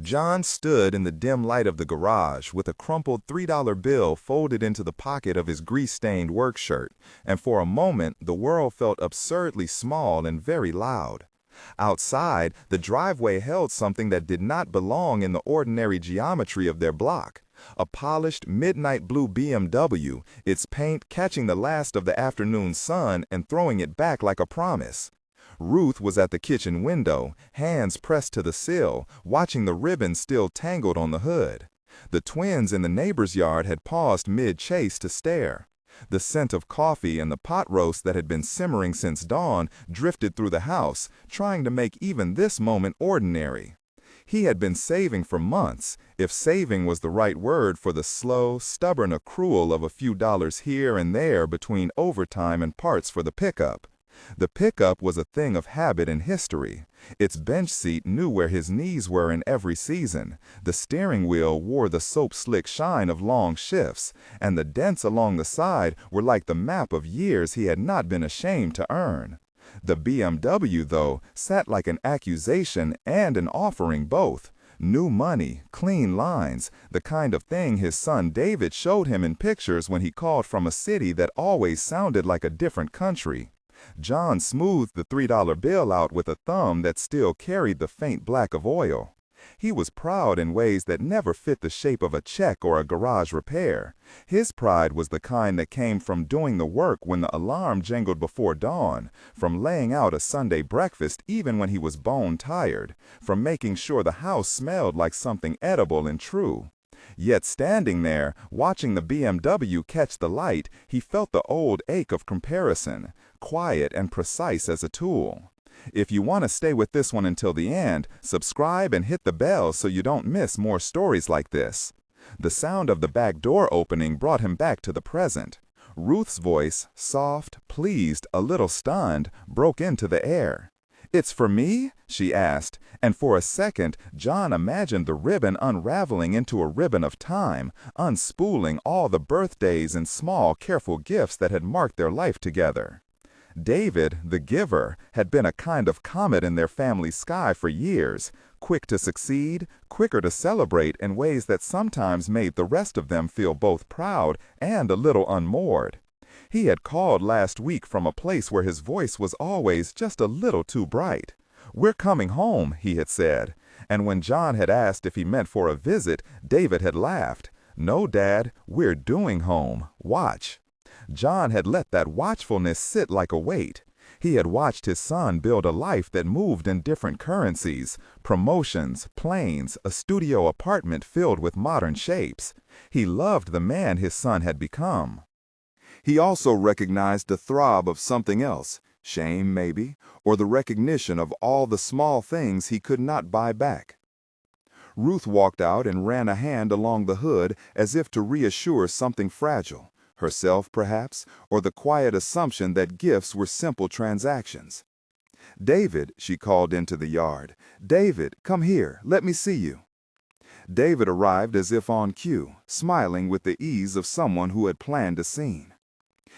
John stood in the dim light of the garage with a crumpled $3 bill folded into the pocket of his grease-stained work shirt, and for a moment the world felt absurdly small and very loud. Outside, the driveway held something that did not belong in the ordinary geometry of their block. A polished, midnight blue BMW, its paint catching the last of the afternoon sun and throwing it back like a promise. Ruth was at the kitchen window, hands pressed to the sill, watching the ribbon still tangled on the hood. The twins in the neighbor's yard had paused mid-chase to stare. The scent of coffee and the pot roast that had been simmering since dawn drifted through the house, trying to make even this moment ordinary. He had been saving for months, if saving was the right word for the slow, stubborn accrual of a few dollars here and there between overtime and parts for the pickup. The pickup was a thing of habit and history. Its bench seat knew where his knees were in every season. The steering wheel wore the soap-slick shine of long shifts, and the dents along the side were like the map of years he had not been ashamed to earn. The BMW, though, sat like an accusation and an offering both. New money, clean lines, the kind of thing his son David showed him in pictures when he called from a city that always sounded like a different country. John smoothed the $3 bill out with a thumb that still carried the faint black of oil. He was proud in ways that never fit the shape of a check or a garage repair. His pride was the kind that came from doing the work when the alarm jangled before dawn, from laying out a Sunday breakfast even when he was bone tired, from making sure the house smelled like something edible and true. Yet standing there, watching the BMW catch the light, he felt the old ache of comparison, quiet and precise as a tool. If you want to stay with this one until the end, subscribe and hit the bell so you don't miss more stories like this. The sound of the back door opening brought him back to the present. Ruth's voice, soft, pleased, a little stunned, broke into the air. "It's for me?" she asked, and for a second John imagined the ribbon unraveling into a ribbon of time, unspooling all the birthdays and small, careful gifts that had marked their life together. David, the giver, had been a kind of comet in their family sky for years, quick to succeed, quicker to celebrate in ways that sometimes made the rest of them feel both proud and a little unmoored. He had called last week from a place where his voice was always just a little too bright. "We're coming home," he had said, and when John had asked if he meant for a visit, David had laughed. "No, Dad, we're doing home. Watch." John had let that watchfulness sit like a weight. He had watched his son build a life that moved in different currencies, promotions, planes, a studio apartment filled with modern shapes. He loved the man his son had become. He also recognized the throb of something else, shame maybe, or the recognition of all the small things he could not buy back. Ruth walked out and ran a hand along the hood as if to reassure something fragile. Herself, perhaps, or the quiet assumption that gifts were simple transactions. "David," she called into the yard. "David, come here, let me see you." David arrived as if on cue, smiling with the ease of someone who had planned a scene.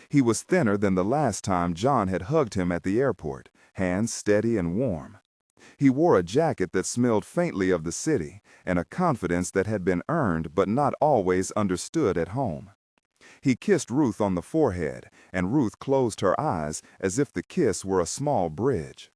He was thinner than the last time John had hugged him at the airport, hands steady and warm. He wore a jacket that smelled faintly of the city, and a confidence that had been earned but not always understood at home. He kissed Ruth on the forehead, and Ruth closed her eyes as if the kiss were a small bridge.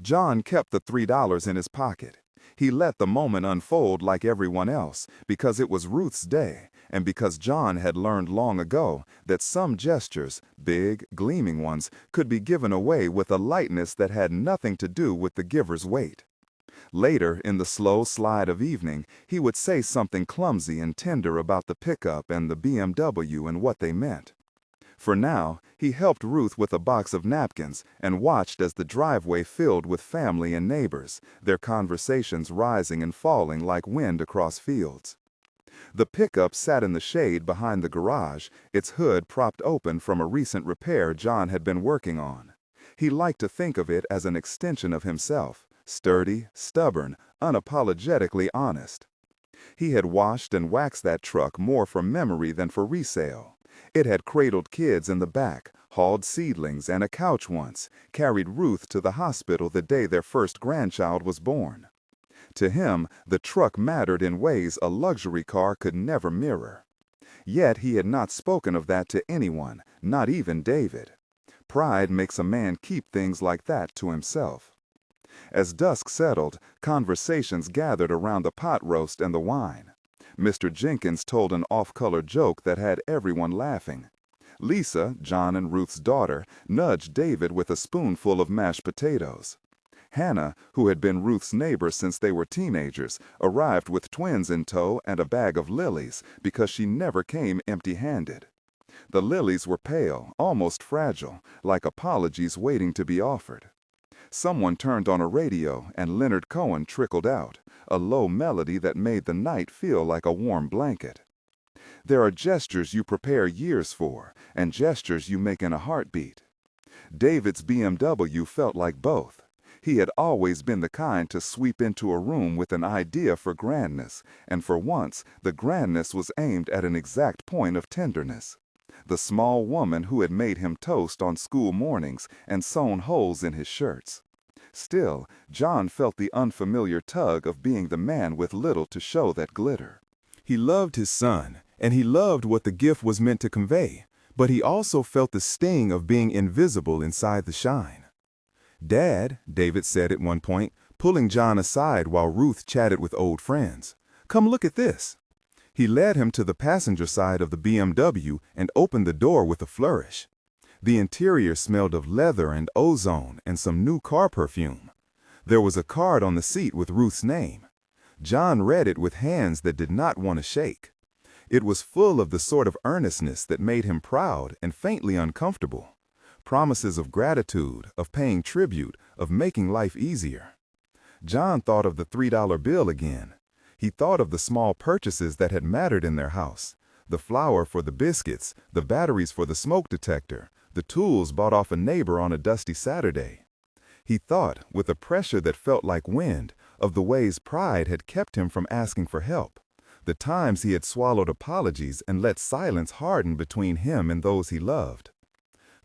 John kept the $3 in his pocket. He let the moment unfold like everyone else, because it was Ruth's day, and because John had learned long ago that some gestures, big, gleaming ones, could be given away with a lightness that had nothing to do with the giver's weight. Later, in the slow slide of evening, he would say something clumsy and tender about the pickup and the BMW and what they meant. For now, he helped Ruth with a box of napkins and watched as the driveway filled with family and neighbors, their conversations rising and falling like wind across fields. The pickup sat in the shade behind the garage, its hood propped open from a recent repair John had been working on. He liked to think of it as an extension of himself. Sturdy, stubborn, unapologetically honest. He had washed and waxed that truck more for memory than for resale. It had cradled kids in the back, hauled seedlings and a couch once, carried Ruth to the hospital the day their first grandchild was born. To him, the truck mattered in ways a luxury car could never mirror. Yet he had not spoken of that to anyone, not even David. Pride makes a man keep things like that to himself. As dusk settled, conversations gathered around the pot roast and the wine. Mr. Jenkins told an off-color joke that had everyone laughing. Lisa, John and Ruth's daughter, nudged David with a spoonful of mashed potatoes. Hannah, who had been Ruth's neighbor since they were teenagers, arrived with twins in tow and a bag of lilies because she never came empty-handed. The lilies were pale, almost fragile, like apologies waiting to be offered. Someone turned on a radio and Leonard Cohen trickled out, a low melody that made the night feel like a warm blanket. There are gestures you prepare years for, and gestures you make in a heartbeat. David's BMW felt like both. He had always been the kind to sweep into a room with an idea for grandness, and for once the grandness was aimed at an exact point of tenderness. The small woman who had made him toast on school mornings and sewn holes in his shirts. Still, John felt the unfamiliar tug of being the man with little to show that glitter. He loved his son, and he loved what the gift was meant to convey, but he also felt the sting of being invisible inside the shine. "Dad," David said at one point, pulling John aside while Ruth chatted with old friends, "come look at this." He led him to the passenger side of the BMW and opened the door with a flourish. The interior smelled of leather and ozone and some new car perfume. There was a card on the seat with Ruth's name. John read it with hands that did not want to shake. It was full of the sort of earnestness that made him proud and faintly uncomfortable. Promises of gratitude, of paying tribute, of making life easier. John thought of the $3 bill again. He thought of the small purchases that had mattered in their house. The flour for the biscuits, the batteries for the smoke detector, the tools bought off a neighbor on a dusty Saturday. He thought, with a pressure that felt like wind, of the ways pride had kept him from asking for help. The times he had swallowed apologies and let silence harden between him and those he loved.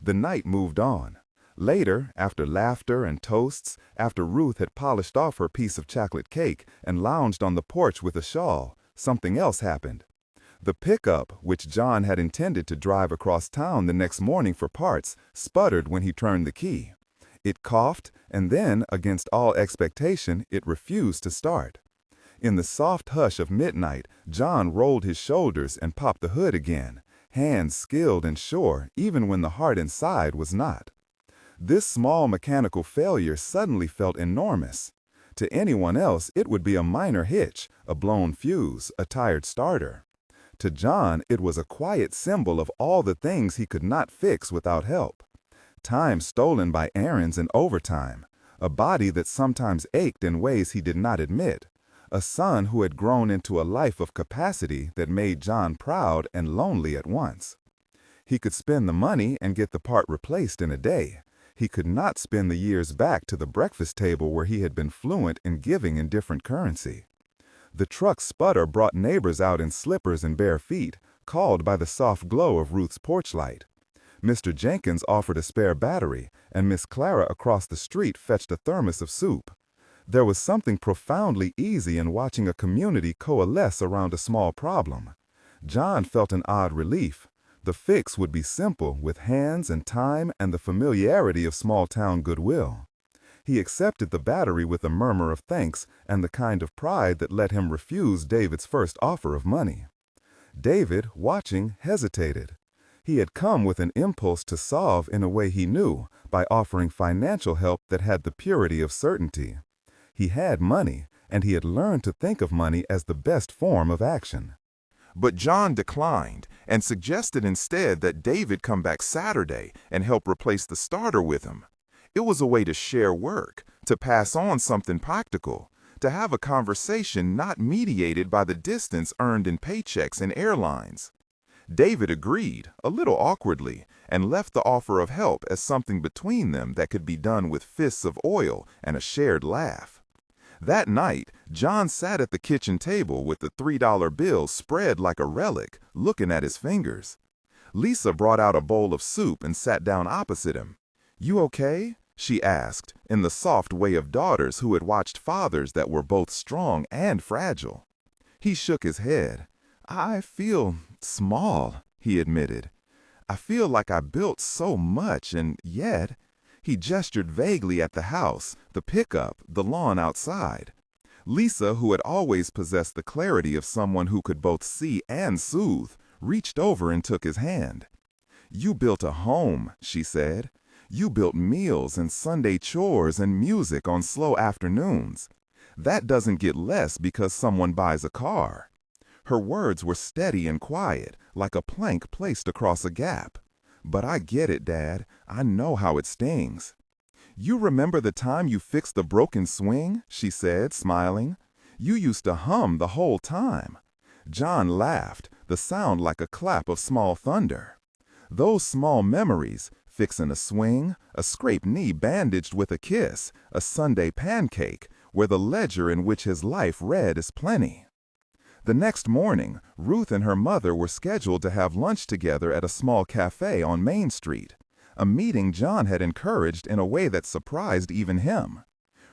The night moved on. Later, after laughter and toasts, after Ruth had polished off her piece of chocolate cake and lounged on the porch with a shawl, something else happened. The pickup, which John had intended to drive across town the next morning for parts, sputtered when he turned the key. It coughed, and then, against all expectation, it refused to start. In the soft hush of midnight, John rolled his shoulders and popped the hood again, hands skilled and sure even when the heart inside was not. This small mechanical failure suddenly felt enormous. To anyone else, it would be a minor hitch, a blown fuse, a tired starter. To John, it was a quiet symbol of all the things he could not fix without help. Time stolen by errands and overtime, a body that sometimes ached in ways he did not admit, a son who had grown into a life of capacity that made John proud and lonely at once. He could spend the money and get the part replaced in a day. He could not spend the years back to the breakfast table where he had been fluent in giving in different currency. The truck's sputter brought neighbors out in slippers and bare feet, called by the soft glow of Ruth's porch light. Mr. Jenkins offered a spare battery, and Miss Clara across the street fetched a thermos of soup. There was something profoundly easy in watching a community coalesce around a small problem. John felt an odd relief. The fix would be simple, with hands and time and the familiarity of small-town goodwill. He accepted the battery with a murmur of thanks and the kind of pride that let him refuse David's first offer of money. David, watching, hesitated. He had come with an impulse to solve in a way he knew, by offering financial help that had the purity of certainty. He had money, and he had learned to think of money as the best form of action. But John declined and suggested instead that David come back Saturday and help replace the starter with him. It was a way to share work, to pass on something practical, to have a conversation not mediated by the distance earned in paychecks and airlines. David agreed, a little awkwardly, and left the offer of help as something between them that could be done with fists of oil and a shared laugh. That night, John sat at the kitchen table with the $3 bill spread like a relic, looking at his fingers. Lisa brought out a bowl of soup and sat down opposite him. "You okay?" she asked, in the soft way of daughters who had watched fathers that were both strong and fragile. He shook his head. "I feel small," he admitted. "I feel like I built so much, and yet—" He gestured vaguely at the house, the pickup, the lawn outside. Lisa, who had always possessed the clarity of someone who could both see and soothe, reached over and took his hand. "You built a home," she said. "You built meals and Sunday chores and music on slow afternoons. That doesn't get less because someone buys a car." Her words were steady and quiet, like a plank placed across a gap. "But I get it, Dad. I know how it stings." "You remember the time you fixed the broken swing?" she said, smiling. "You used to hum the whole time." John laughed, the sound like a clap of small thunder. Those small memories, fixing a swing, a scraped knee bandaged with a kiss, a Sunday pancake, were the ledger in which his life read as plenty. The next morning, Ruth and her mother were scheduled to have lunch together at a small cafe on Main Street, a meeting John had encouraged in a way that surprised even him.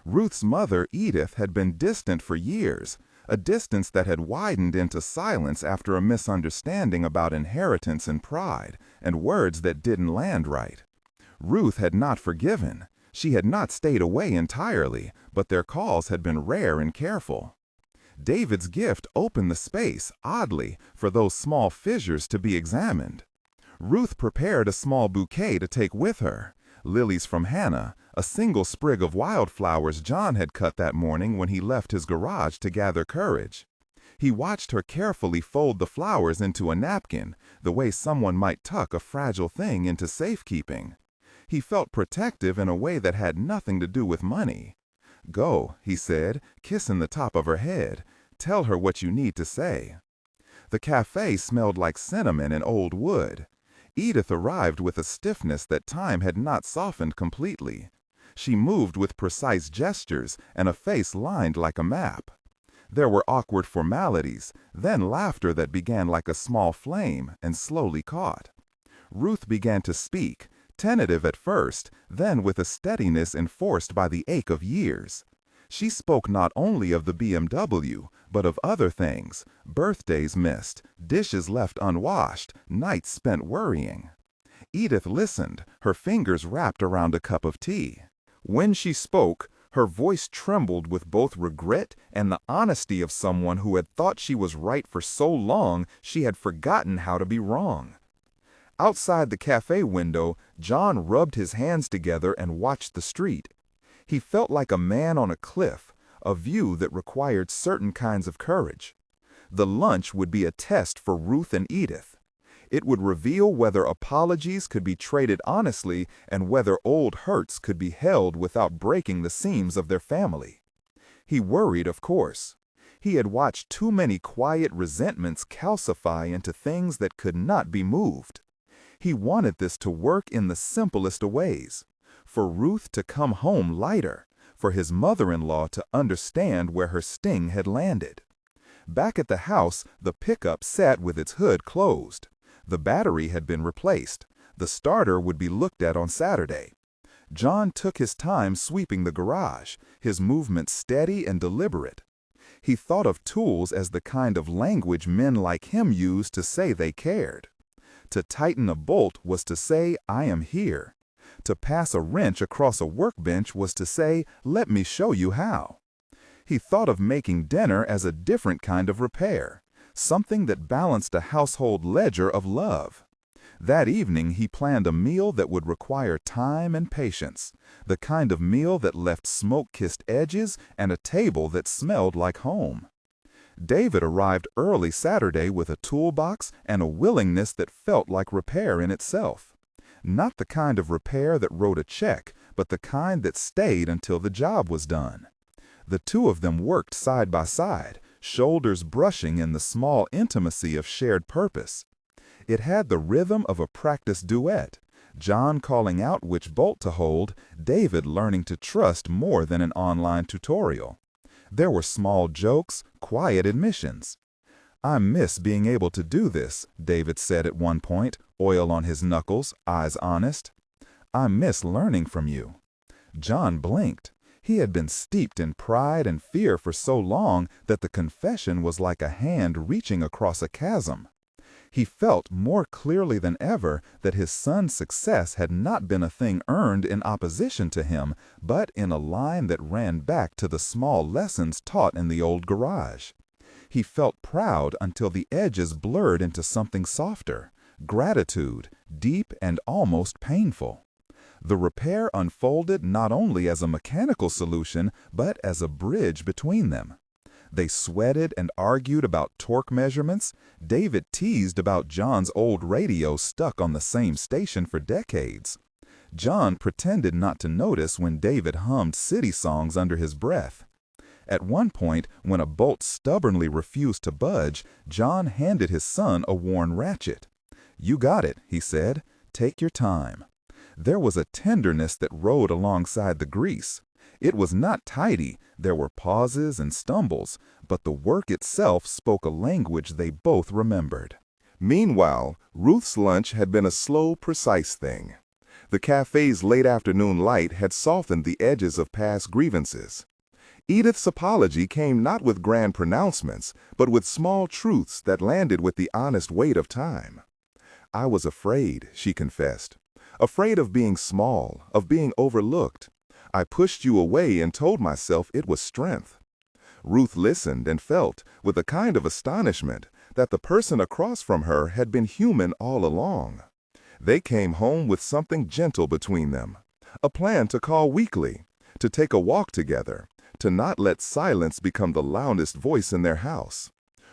Ruth's mother, Edith, had been distant for years, a distance that had widened into silence after a misunderstanding about inheritance and pride, and words that didn't land right. Ruth had not forgiven. She had not stayed away entirely, but their calls had been rare and careful. David's gift opened the space, oddly, for those small fissures to be examined. Ruth prepared a small bouquet to take with her, lilies from Hannah, a single sprig of wildflowers John had cut that morning when he left his garage to gather courage. He watched her carefully fold the flowers into a napkin, the way someone might tuck a fragile thing into safekeeping. He felt protective in a way that had nothing to do with money. "Go," he said, kissing the top of her head. "Tell her what you need to say." The cafe smelled like cinnamon and old wood. Edith arrived with a stiffness that time had not softened completely. She moved with precise gestures and a face lined like a map. There were awkward formalities, then laughter that began like a small flame and slowly caught. Ruth began to speak, tentative at first, then with a steadiness enforced by the ache of years. She spoke not only of the BMW, but of other things, birthdays missed, dishes left unwashed, nights spent worrying. Edith listened, her fingers wrapped around a cup of tea. When she spoke, her voice trembled with both regret and the honesty of someone who had thought she was right for so long she had forgotten how to be wrong. Outside the cafe window, John rubbed his hands together and watched the street. He felt like a man on a cliff, a view that required certain kinds of courage. The lunch would be a test for Ruth and Edith. It would reveal whether apologies could be traded honestly and whether old hurts could be held without breaking the seams of their family. He worried, of course. He had watched too many quiet resentments calcify into things that could not be moved. He wanted this to work in the simplest of ways, for Ruth to come home lighter, for his mother-in-law to understand where her sting had landed. Back at the house, the pickup sat with its hood closed. The battery had been replaced. The starter would be looked at on Saturday. John took his time sweeping the garage, his movements steady and deliberate. He thought of tools as the kind of language men like him used to say they cared. To tighten a bolt was to say, "I am here." To pass a wrench across a workbench was to say, "Let me show you how." He thought of making dinner as a different kind of repair, something that balanced a household ledger of love. That evening he planned a meal that would require time and patience, the kind of meal that left smoke-kissed edges and a table that smelled like home. David arrived early Saturday with a toolbox and a willingness that felt like repair in itself. Not the kind of repair that wrote a check, but the kind that stayed until the job was done. The two of them worked side by side, shoulders brushing in the small intimacy of shared purpose. It had the rhythm of a practiced duet, John calling out which bolt to hold, David learning to trust more than an online tutorial. There were small jokes, quiet admissions. "I miss being able to do this," David said at one point, oil on his knuckles, eyes honest. "I miss learning from you." John blinked. He had been steeped in pride and fear for so long that the confession was like a hand reaching across a chasm. He felt more clearly than ever that his son's success had not been a thing earned in opposition to him, but in a line that ran back to the small lessons taught in the old garage. He felt proud until the edges blurred into something softer, gratitude, deep and almost painful. The repair unfolded not only as a mechanical solution, but as a bridge between them. They sweated and argued about torque measurements. David teased about John's old radio stuck on the same station for decades. John pretended not to notice when David hummed city songs under his breath. At one point, when a bolt stubbornly refused to budge, John handed his son a worn ratchet. "You got it," he said. "Take your time." There was a tenderness that rode alongside the grease. It was not tidy, there were pauses and stumbles, but the work itself spoke a language they both remembered. Meanwhile, Ruth's lunch had been a slow, precise thing. The cafe's late afternoon light had softened the edges of past grievances. Edith's apology came not with grand pronouncements, but with small truths that landed with the honest weight of time. "I was afraid," she confessed. "Afraid of being small, of being overlooked. I pushed you away and told myself it was strength." Ruth listened and felt, with a kind of astonishment, that the person across from her had been human all along. They came home with something gentle between them, a plan to call weekly, to take a walk together, to not let silence become the loudest voice in their house.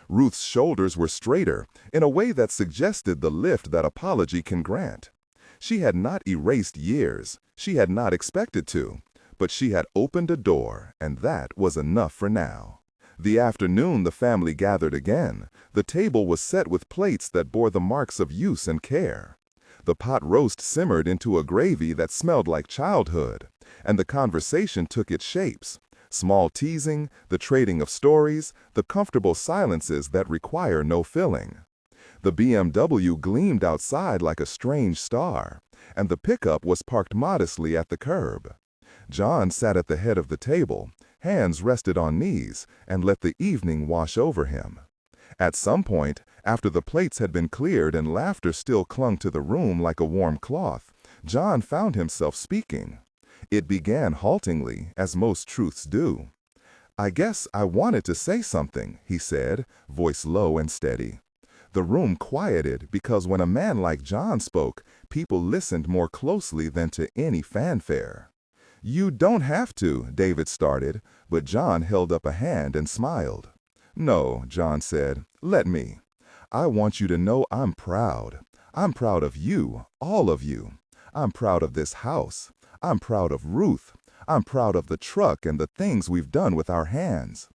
Ruth's shoulders were straighter, in a way that suggested the lift that apology can grant. She had not erased years, she had not expected to, but she had opened a door, and that was enough for now. The afternoon the family gathered again. The table was set with plates that bore the marks of use and care. The pot roast simmered into a gravy that smelled like childhood, and the conversation took its shapes. Small teasing, the trading of stories, the comfortable silences that require no filling. The BMW gleamed outside like a strange star, and the pickup was parked modestly at the curb. John sat at the head of the table, hands rested on knees, and let the evening wash over him. At some point, after the plates had been cleared and laughter still clung to the room like a warm cloth, John found himself speaking. It began haltingly, as most truths do. "I guess I wanted to say something," he said, voice low and steady. The room quieted because when a man like John spoke, people listened more closely than to any fanfare. "You don't have to," David started, but John held up a hand and smiled. "No," John said, "let me. I want you to know I'm proud. I'm proud of you, all of you. I'm proud of this house. I'm proud of Ruth. I'm proud of the truck and the things we've done with our hands.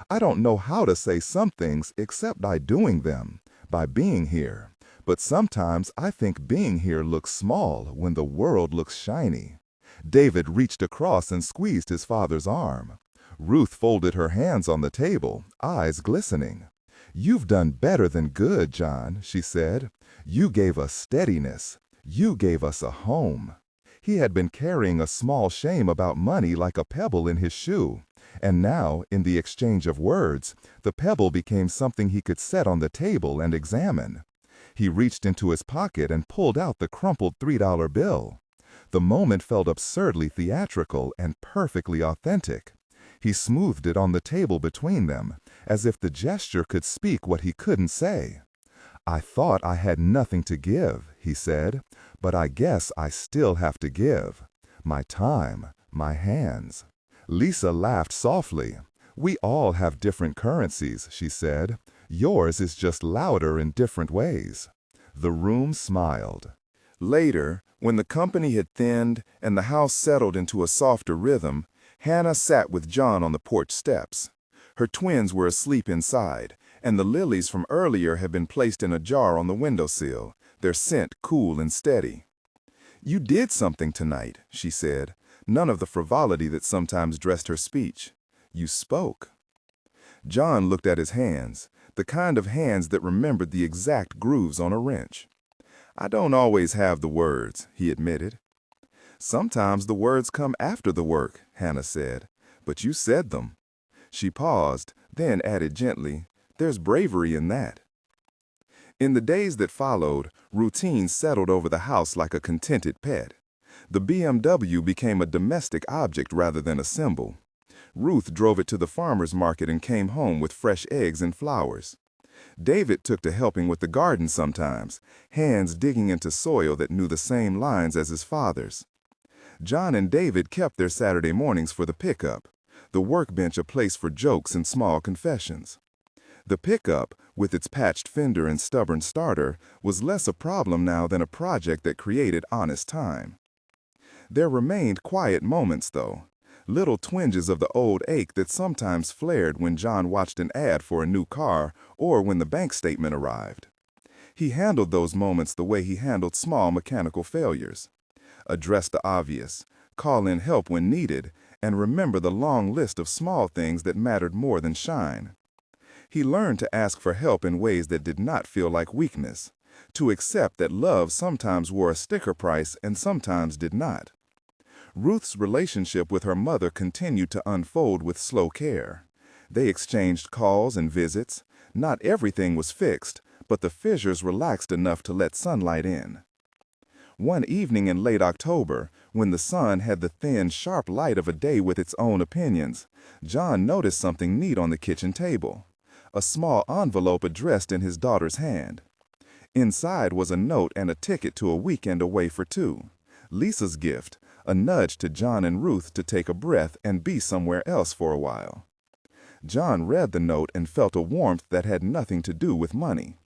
I don't know how to say some things except by doing them, by being here. But sometimes I think being here looks small when the world looks shiny." David reached across and squeezed his father's arm. Ruth folded her hands on the table, eyes glistening. "You've done better than good, John," she said. "You gave us steadiness. You gave us a home." He had been carrying a small shame about money like a pebble in his shoe, and now, in the exchange of words, the pebble became something he could set on the table and examine. He reached into his pocket and pulled out the crumpled $3 bill. The moment felt absurdly theatrical and perfectly authentic. He smoothed it on the table between them, as if the gesture could speak what he couldn't say. "I thought I had nothing to give," he said, "but I guess I still have to give. My time, my hands." Lisa laughed softly. "We all have different currencies," she said. "Yours is just louder in different ways." The room smiled. Later, when the company had thinned and the house settled into a softer rhythm, Hannah sat with John on the porch steps. Her twins were asleep inside, and the lilies from earlier had been placed in a jar on the windowsill, their scent cool and steady. "You did something tonight," she said, none of the frivolity that sometimes dressed her speech. "You spoke." John looked at his hands, the kind of hands that remembered the exact grooves on a wrench. "I don't always have the words," he admitted. Sometimes the words come after the work, Hannah said, but you said them. She paused, then added gently, there's bravery in that. In the days that followed, routine settled over the house like a contented pet. The BMW became a domestic object rather than a symbol. Ruth drove it to the farmer's market and came home with fresh eggs and flowers. David took to helping with the garden sometimes, hands digging into soil that knew the same lines as his father's. John and David kept their Saturday mornings for the pickup, the workbench a place for jokes and small confessions. The pickup, with its patched fender and stubborn starter, was less a problem now than a project that created honest time. There remained quiet moments, though, little twinges of the old ache that sometimes flared when John watched an ad for a new car or when the bank statement arrived. He handled those moments the way he handled small mechanical failures. Address the obvious, call in help when needed, and remember the long list of small things that mattered more than shine. He learned to ask for help in ways that did not feel like weakness, to accept that love sometimes wore a sticker price and sometimes did not. Ruth's relationship with her mother continued to unfold with slow care. They exchanged calls and visits. Not everything was fixed, but the fissures relaxed enough to let sunlight in. One evening in late October, when the sun had the thin, sharp light of a day with its own opinions, John noticed something neat on the kitchen table. A small envelope addressed in his daughter's hand. Inside was a note and a ticket to a weekend away for two. Lisa's gift, a nudge to John and Ruth to take a breath and be somewhere else for a while. John read the note and felt a warmth that had nothing to do with money.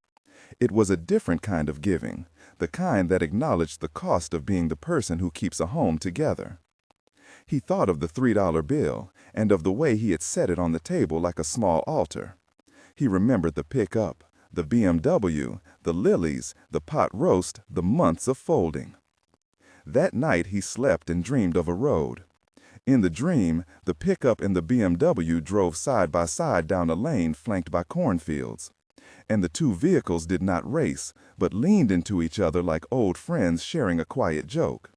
It was a different kind of giving, the kind that acknowledged the cost of being the person who keeps a home together. He thought of the $3 bill and of the way he had set it on the table like a small altar. He remembered the pickup, the BMW, the lilies, the pot roast, the months of folding. That night he slept and dreamed of a road. In the dream, the pickup and the BMW drove side by side down a lane flanked by cornfields. And the two vehicles did not race, but leaned into each other like old friends sharing a quiet joke.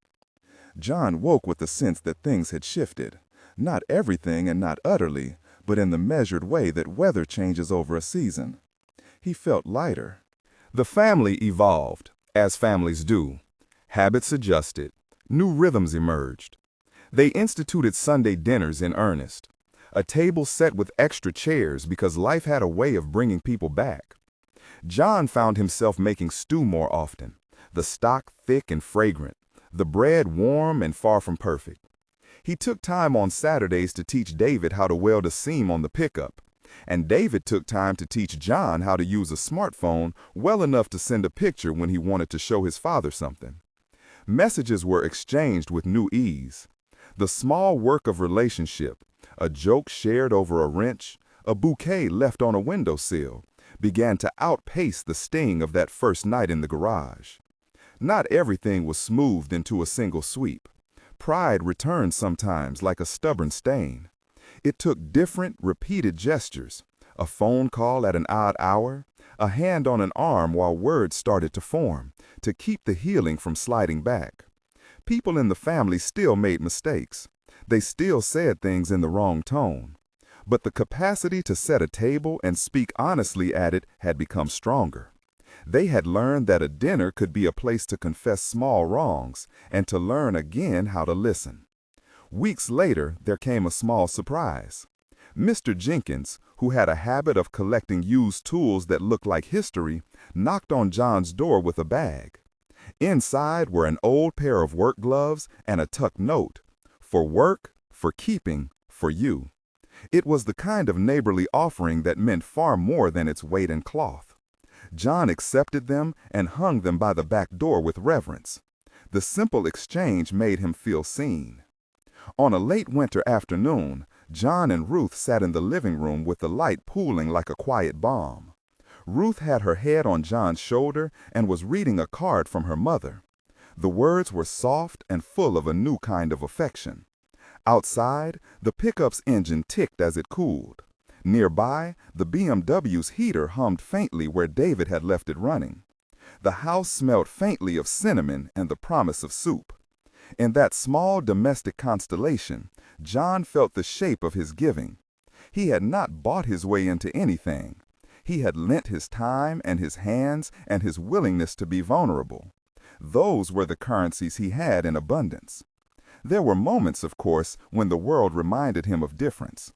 John woke with the sense that things had shifted. Not everything and not utterly, but in the measured way that weather changes over a season. He felt lighter. The family evolved, as families do. Habits adjusted. New rhythms emerged. They instituted Sunday dinners in earnest. A table set with extra chairs because life had a way of bringing people back. John found himself making stew more often, the stock thick and fragrant, the bread warm and far from perfect. He took time on Saturdays to teach David how to weld a seam on the pickup, and David took time to teach John how to use a smartphone well enough to send a picture when he wanted to show his father something. Messages were exchanged with new ease. The small work of relationship, a joke shared over a wrench, a bouquet left on a windowsill, began to outpace the sting of that first night in the garage. Not everything was smoothed into a single sweep. Pride returned sometimes like a stubborn stain. It took different, repeated gestures, a phone call at an odd hour, a hand on an arm while words started to form, to keep the healing from sliding back. People in the family still made mistakes. They still said things in the wrong tone. But the capacity to set a table and speak honestly at it had become stronger. They had learned that a dinner could be a place to confess small wrongs and to learn again how to listen. Weeks later, there came a small surprise. Mr. Jenkins, who had a habit of collecting used tools that looked like history, knocked on John's door with a bag. Inside were an old pair of work gloves and a tucked note. For work, for keeping, for you. It was the kind of neighborly offering that meant far more than its weight in cloth. John accepted them and hung them by the back door with reverence. The simple exchange made him feel seen. On a late winter afternoon, John and Ruth sat in the living room with the light pooling like a quiet balm. Ruth had her head on John's shoulder and was reading a card from her mother. The words were soft and full of a new kind of affection. Outside, the pickup's engine ticked as it cooled. Nearby, the BMW's heater hummed faintly where David had left it running. The house smelled faintly of cinnamon and the promise of soup. In that small domestic constellation, John felt the shape of his giving. He had not bought his way into anything. He had lent his time and his hands and his willingness to be vulnerable. Those were the currencies he had in abundance. There were moments, of course, when the world reminded him of difference.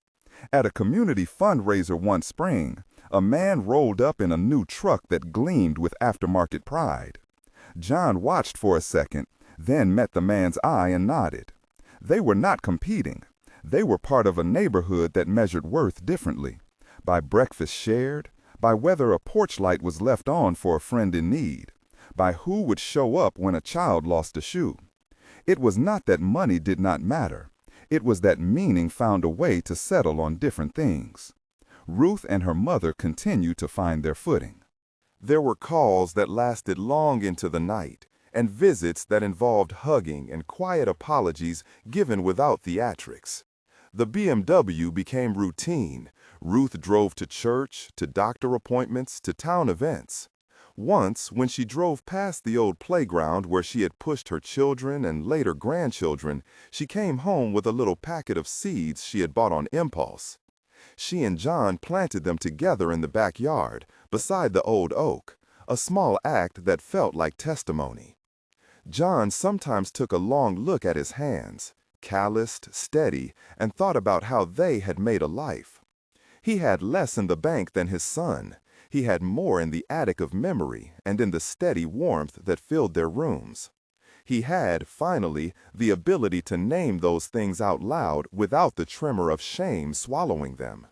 At a community fundraiser one spring, a man rolled up in a new truck that gleamed with aftermarket pride. John watched for a second, then met the man's eye and nodded. They were not competing. They were part of a neighborhood that measured worth differently, by breakfast shared, by whether a porch light was left on for a friend in need, by who would show up when a child lost a shoe. It was not that money did not matter. It was that meaning found a way to settle on different things. Ruth and her mother continued to find their footing. There were calls that lasted long into the night, and visits that involved hugging and quiet apologies given without theatrics. The BMW became routine. Ruth drove to church, to doctor appointments, to town events. Once, when she drove past the old playground where she had pushed her children and later grandchildren, she came home with a little packet of seeds she had bought on impulse. She and John planted them together in the backyard, beside the old oak, a small act that felt like testimony. John sometimes took a long look at his hands, calloused, steady, and thought about how they had made a life. He had less in the bank than his son. He had more in the attic of memory and in the steady warmth that filled their rooms. He had, finally, the ability to name those things out loud without the tremor of shame swallowing them.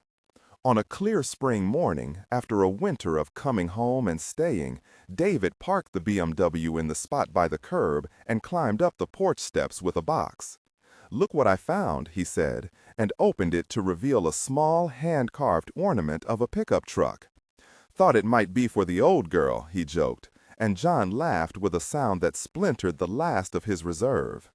On a clear spring morning, after a winter of coming home and staying, David parked the BMW in the spot by the curb and climbed up the porch steps with a box. "Look what I found," he said, and opened it to reveal a small hand-carved ornament of a pickup truck. "Thought it might be for the old girl," he joked, and John laughed with a sound that splintered the last of his reserve.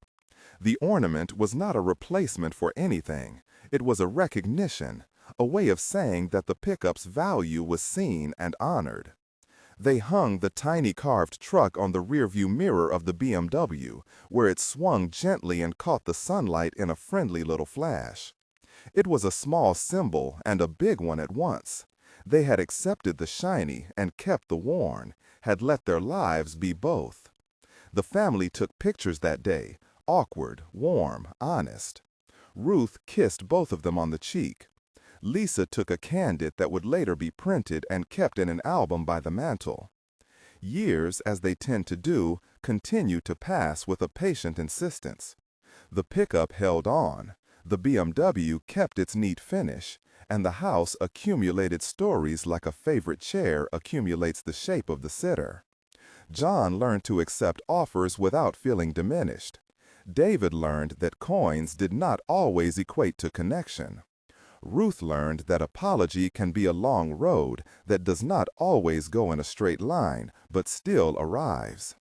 The ornament was not a replacement for anything. It was a recognition, a way of saying that the pickup's value was seen and honored. They hung the tiny carved truck on the rearview mirror of the BMW, where it swung gently and caught the sunlight in a friendly little flash. It was a small symbol and a big one at once. They had accepted the shiny and kept the worn, had let their lives be both. The family took pictures that day, awkward, warm, honest. Ruth kissed both of them on the cheek. Lisa took a candid that would later be printed and kept in an album by the mantel. Years, as they tend to do, continued to pass with a patient insistence. The pickup held on, the BMW kept its neat finish, and the house accumulated stories like a favorite chair accumulates the shape of the sitter. John learned to accept offers without feeling diminished. David learned that coins did not always equate to connection. Ruth learned that apology can be a long road that does not always go in a straight line, but still arrives.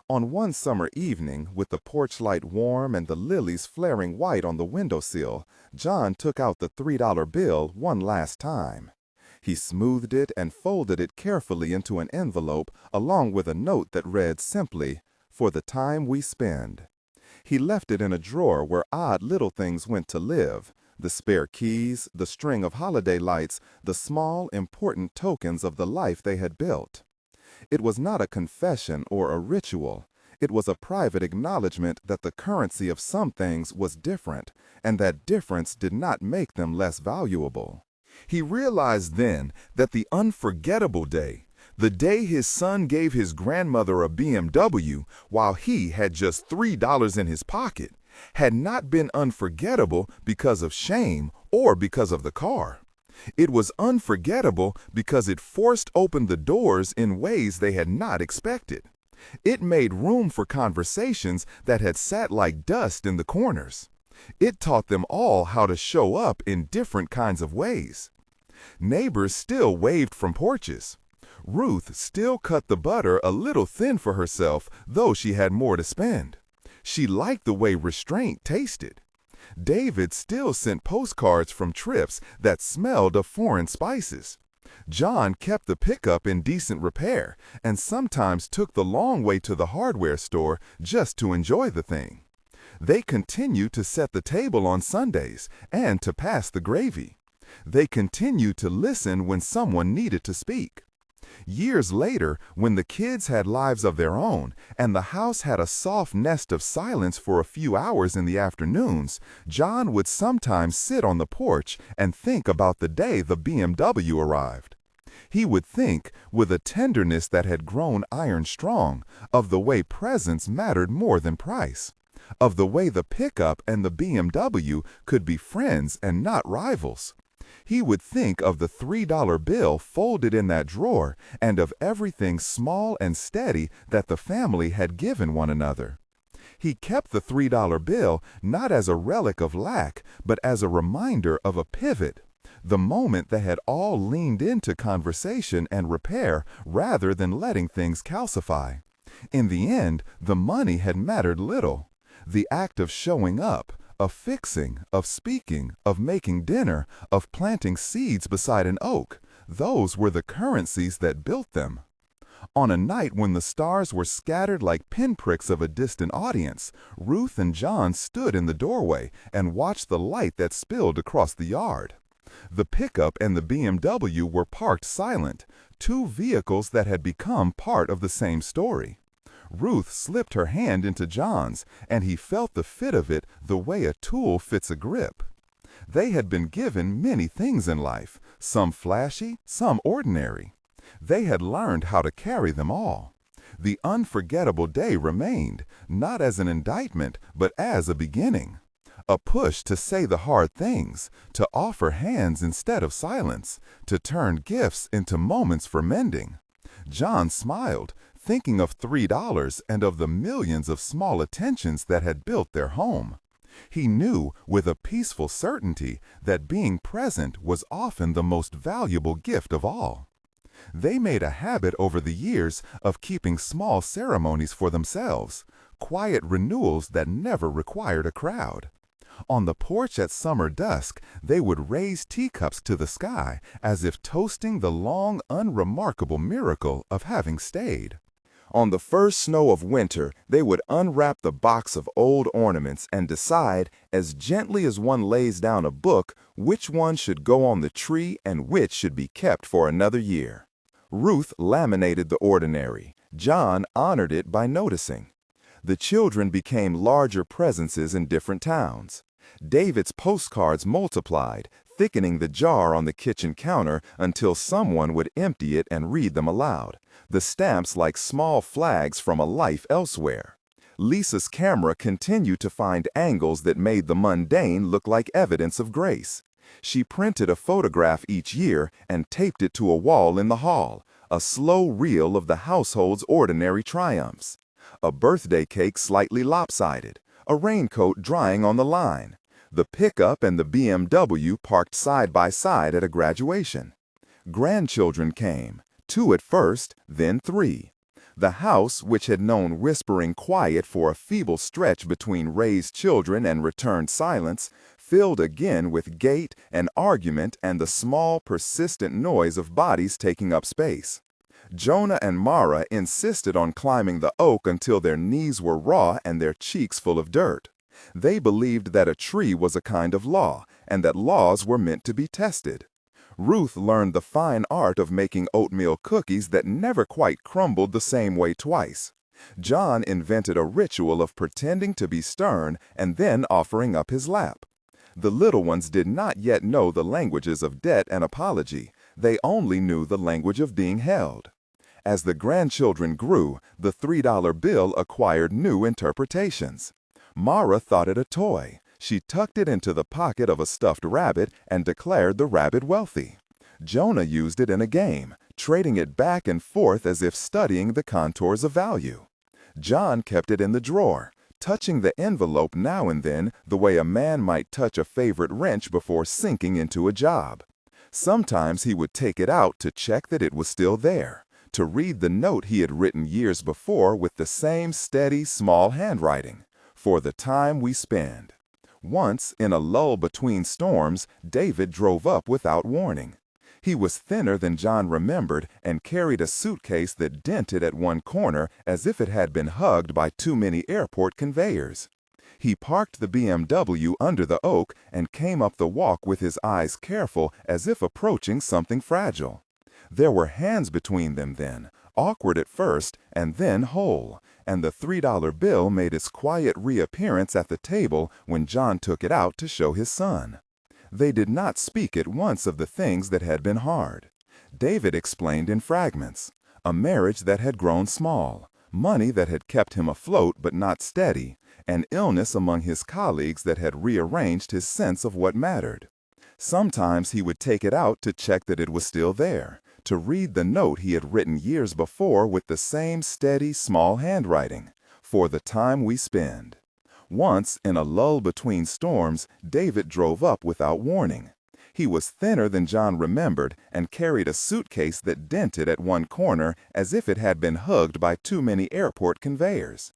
On one summer evening, with the porch light warm and the lilies flaring white on the windowsill, John took out the $3 bill one last time. He smoothed it and folded it carefully into an envelope along with a note that read simply, "For the time we spend." He left it in a drawer where odd little things went to live, the spare keys, the string of holiday lights, the small, important tokens of the life they had built. It was not a confession or a ritual. It was a private acknowledgement that the currency of some things was different, and that difference did not make them less valuable. He realized then that the unforgettable day, the day his son gave his grandmother a BMW while he had just $3 in his pocket, had not been unforgettable because of shame or because of the car. It was unforgettable because it forced open the doors in ways they had not expected. It made room for conversations that had sat like dust in the corners. It taught them all how to show up in different kinds of ways. Neighbors still waved from porches. Ruth still cut the butter a little thin for herself, though she had more to spend. She liked the way restraint tasted. David still sent postcards from trips that smelled of foreign spices. John kept the pickup in decent repair and sometimes took the long way to the hardware store just to enjoy the thing. They continued to set the table on Sundays and to pass the gravy. They continued to listen when someone needed to speak. Years later, when the kids had lives of their own and the house had a soft nest of silence for a few hours in the afternoons, John would sometimes sit on the porch and think about the day the BMW arrived. He would think, with a tenderness that had grown iron strong, of the way presents mattered more than price, of the way the pickup and the BMW could be friends and not rivals. He would think of the $3 bill folded in that drawer and of everything small and steady that the family had given one another. He kept the $3 bill not as a relic of lack, but as a reminder of a pivot, the moment they had all leaned into conversation and repair rather than letting things calcify. In the end, the money had mattered little. The act of showing up, of fixing, of speaking, of making dinner, of planting seeds beside an oak, those were the currencies that built them. On a night when the stars were scattered like pinpricks of a distant audience, Ruth and John stood in the doorway and watched the light that spilled across the yard. The pickup and the BMW were parked silent, two vehicles that had become part of the same story. Ruth slipped her hand into John's, and he felt the fit of it the way a tool fits a grip. They had been given many things in life, some flashy, some ordinary. They had learned how to carry them all. The unforgettable day remained, not as an indictment, but as a beginning. A push to say the hard things, to offer hands instead of silence, to turn gifts into moments for mending. John smiled, thinking of $3 and of the millions of small attentions that had built their home. He knew with a peaceful certainty that being present was often the most valuable gift of all. They made a habit over the years of keeping small ceremonies for themselves, quiet renewals that never required a crowd. On the porch at summer dusk, they would raise teacups to the sky as if toasting the long, unremarkable miracle of having stayed. On the first snow of winter, they would unwrap the box of old ornaments and decide, as gently as one lays down a book, which one should go on the tree and which should be kept for another year. Ruth laminated the ordinary. John honored it by noticing. The children became larger presences in different towns. David's postcards multiplied, thickening the jar on the kitchen counter until someone would empty it and read them aloud, the stamps like small flags from a life elsewhere. Lisa's camera continued to find angles that made the mundane look like evidence of grace. She printed a photograph each year and taped it to a wall in the hall, a slow reel of the household's ordinary triumphs. A birthday cake slightly lopsided, a raincoat drying on the line, the pickup and the BMW parked side by side at a graduation. Grandchildren came, 2 at first, then 3. The house, which had known whispering quiet for a feeble stretch between raised children and returned silence, filled again with gait and argument and the small, persistent noise of bodies taking up space. Jonah and Mara insisted on climbing the oak until their knees were raw and their cheeks full of dirt. They believed that a tree was a kind of law, and that laws were meant to be tested. Ruth learned the fine art of making oatmeal cookies that never quite crumbled the same way twice. John invented a ritual of pretending to be stern and then offering up his lap. The little ones did not yet know the languages of debt and apology. They only knew the language of being held. As the grandchildren grew, the $3 bill acquired new interpretations. Mara thought it a toy. She tucked it into the pocket of a stuffed rabbit and declared the rabbit wealthy. Jonah used it in a game, trading it back and forth as if studying the contours of value. John kept it in the drawer, touching the envelope now and then the way a man might touch a favorite wrench before sinking into a job. Sometimes he would take it out to check that it was still there, to read the note he had written years before with the same steady, small handwriting. For the time we spend. Once, in a lull between storms, David drove up without warning. He was thinner than John remembered and carried a suitcase that dented at one corner as if it had been hugged by too many airport conveyors. He parked the BMW under the oak and came up the walk with his eyes careful as if approaching something fragile. There were hands between them then, awkward at first and then whole, and the $3 bill made its quiet reappearance at the table when John took it out to show his son. They did not speak at once of the things that had been hard. David explained in fragments: a marriage that had grown small, money that had kept him afloat but not steady, an illness among his colleagues that had rearranged his sense of what mattered. Sometimes he would take it out to check that it was still there, to read the note he had written years before with the same steady, small handwriting: "For the time we spend." Once, in a lull between storms, David drove up without warning. He was thinner than John remembered and carried a suitcase that dented at one corner as if it had been hugged by too many airport conveyors.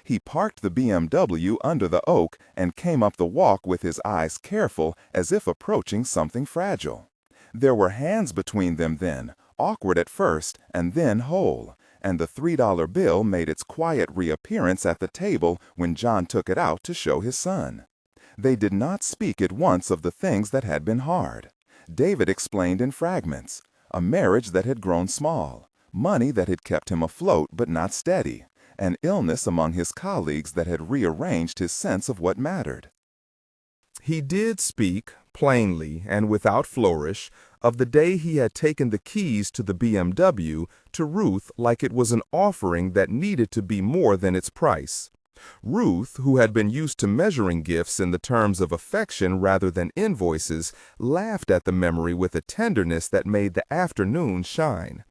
He parked the BMW under the oak and came up the walk with his eyes careful as if approaching something fragile. There were hands between them then, awkward at first and then whole, and the $3 bill made its quiet reappearance at the table when John took it out to show his son. They did not speak at once of the things that had been hard. David explained in fragments: a marriage that had grown small, money that had kept him afloat but not steady, an illness among his colleagues that had rearranged his sense of what mattered. He did speak, plainly and without flourish, of the day he had taken the keys to the BMW to Ruth like it was an offering that needed to be more than its price. Ruth, who had been used to measuring gifts in the terms of affection rather than invoices, laughed at the memory with a tenderness that made the afternoon shine.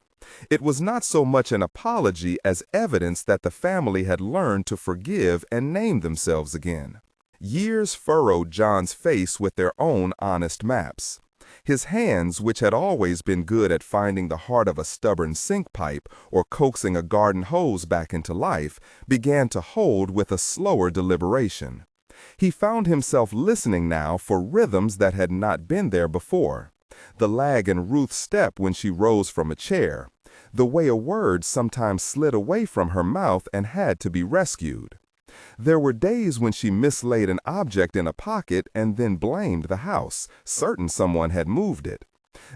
It was not so much an apology as evidence that the family had learned to forgive and name themselves again. Years furrowed John's face with their own honest maps. His hands, which had always been good at finding the heart of a stubborn sink pipe or coaxing a garden hose back into life, began to hold with a slower deliberation. He found himself listening now for rhythms that had not been there before. The lag in Ruth's step when she rose from a chair, the way a word sometimes slid away from her mouth and had to be rescued. There were days when she mislaid an object in a pocket and then blamed the house, certain someone had moved it.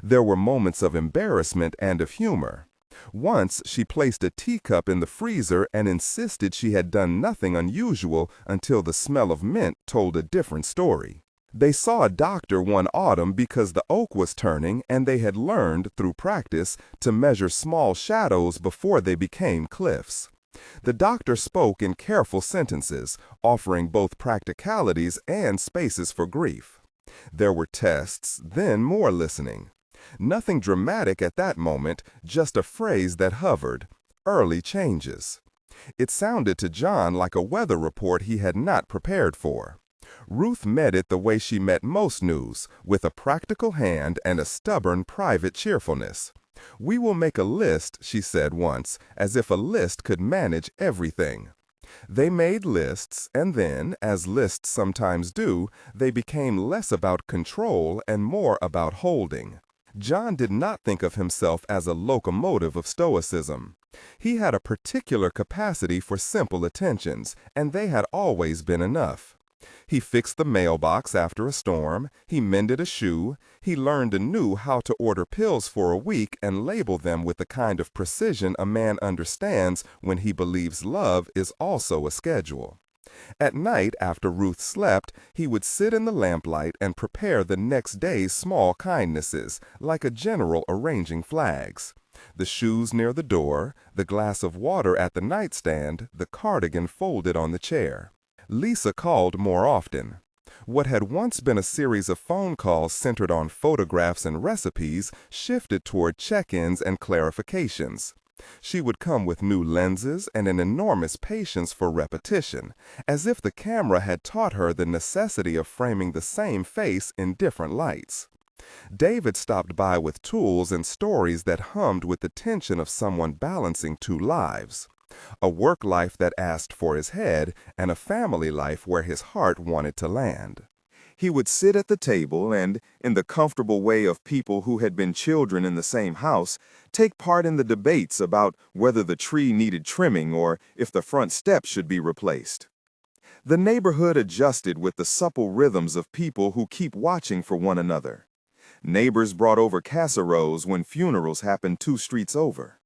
There were moments of embarrassment and of humor. Once she placed a teacup in the freezer and insisted she had done nothing unusual until the smell of mint told a different story. They saw a doctor one autumn because the oak was turning, and they had learned, through practice, to measure small shadows before they became cliffs. The doctor spoke in careful sentences, offering both practicalities and spaces for grief. There were tests, then more listening. Nothing dramatic at that moment, just a phrase that hovered: early changes. It sounded to John like a weather report he had not prepared for. Ruth met it the way she met most news, with a practical hand and a stubborn private cheerfulness. "We will make a list," she said once, as if a list could manage everything. They made lists, and then, as lists sometimes do, they became less about control and more about holding. John did not think of himself as a locomotive of stoicism. He had a particular capacity for simple attentions, and they had always been enough. He fixed the mailbox after a storm, he mended a shoe, he learned anew how to order pills for a week and label them with the kind of precision a man understands when he believes love is also a schedule. At night, after Ruth slept, he would sit in the lamplight and prepare the next day's small kindnesses, like a general arranging flags. The shoes near the door, the glass of water at the nightstand, the cardigan folded on the chair. Lisa called more often. What had once been a series of phone calls centered on photographs and recipes shifted toward check-ins and clarifications. She would come with new lenses and an enormous patience for repetition, as if the camera had taught her the necessity of framing the same face in different lights. David stopped by with tools and stories that hummed with the tension of someone balancing two lives. A work life that asked for his head, and a family life where his heart wanted to land. He would sit at the table and, in the comfortable way of people who had been children in the same house, take part in the debates about whether the tree needed trimming or if the front steps should be replaced. The neighborhood adjusted with the supple rhythms of people who keep watching for one another. Neighbors brought over casseroles when funerals happened 2 streets over.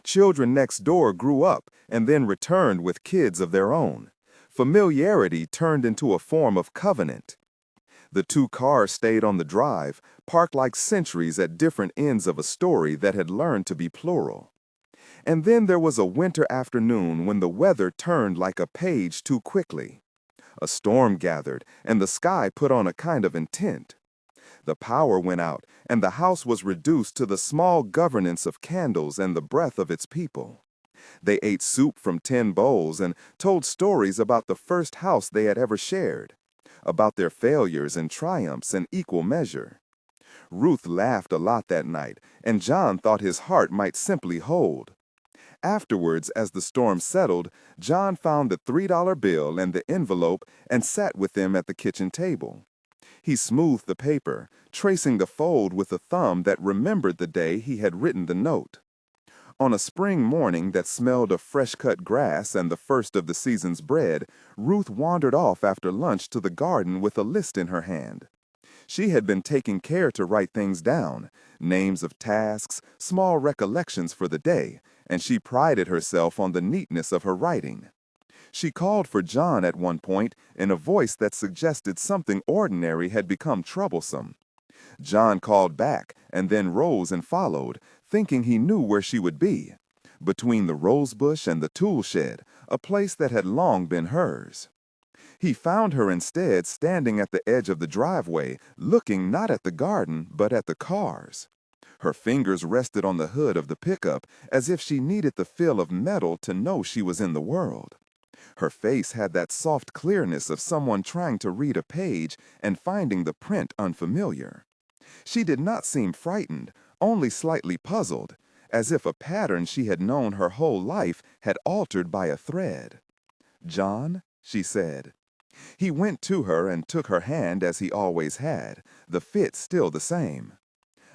Children next door grew up and then returned with kids of their own. Familiarity turned into a form of covenant. The 2 cars stayed on the drive, parked like centuries at different ends of a story that had learned to be plural. And then there was a winter afternoon when the weather turned like a page too quickly. A storm gathered, and the sky put on a kind of intent. The power went out, and the house was reduced to the small governance of candles and the breath of its people. They ate soup from tin bowls and told stories about the first house they had ever shared, about their failures and triumphs in equal measure. Ruth laughed a lot that night, and John thought his heart might simply hold. Afterwards, as the storm settled, John found the $3 bill and the envelope and sat with them at the kitchen table. He smoothed the paper, tracing the fold with a thumb that remembered the day he had written the note. On a spring morning that smelled of fresh-cut grass and the first of the season's bread, Ruth wandered off after lunch to the garden with a list in her hand. She had been taking care to write things down, names of tasks, small recollections for the day, and she prided herself on the neatness of her writing. She called for John at one point in a voice that suggested something ordinary had become troublesome. John called back and then rose and followed, thinking he knew where she would be, between the rose bush and the tool shed, a place that had long been hers. He found her instead standing at the edge of the driveway, looking not at the garden but at the cars. Her fingers rested on the hood of the pickup as if she needed the feel of metal to know she was in the world. Her face had that soft clearness of someone trying to read a page and finding the print unfamiliar. She did not seem frightened, only slightly puzzled, as if a pattern she had known her whole life had altered by a thread. "John?" she said. He went to her and took her hand as he always had, the fit still the same.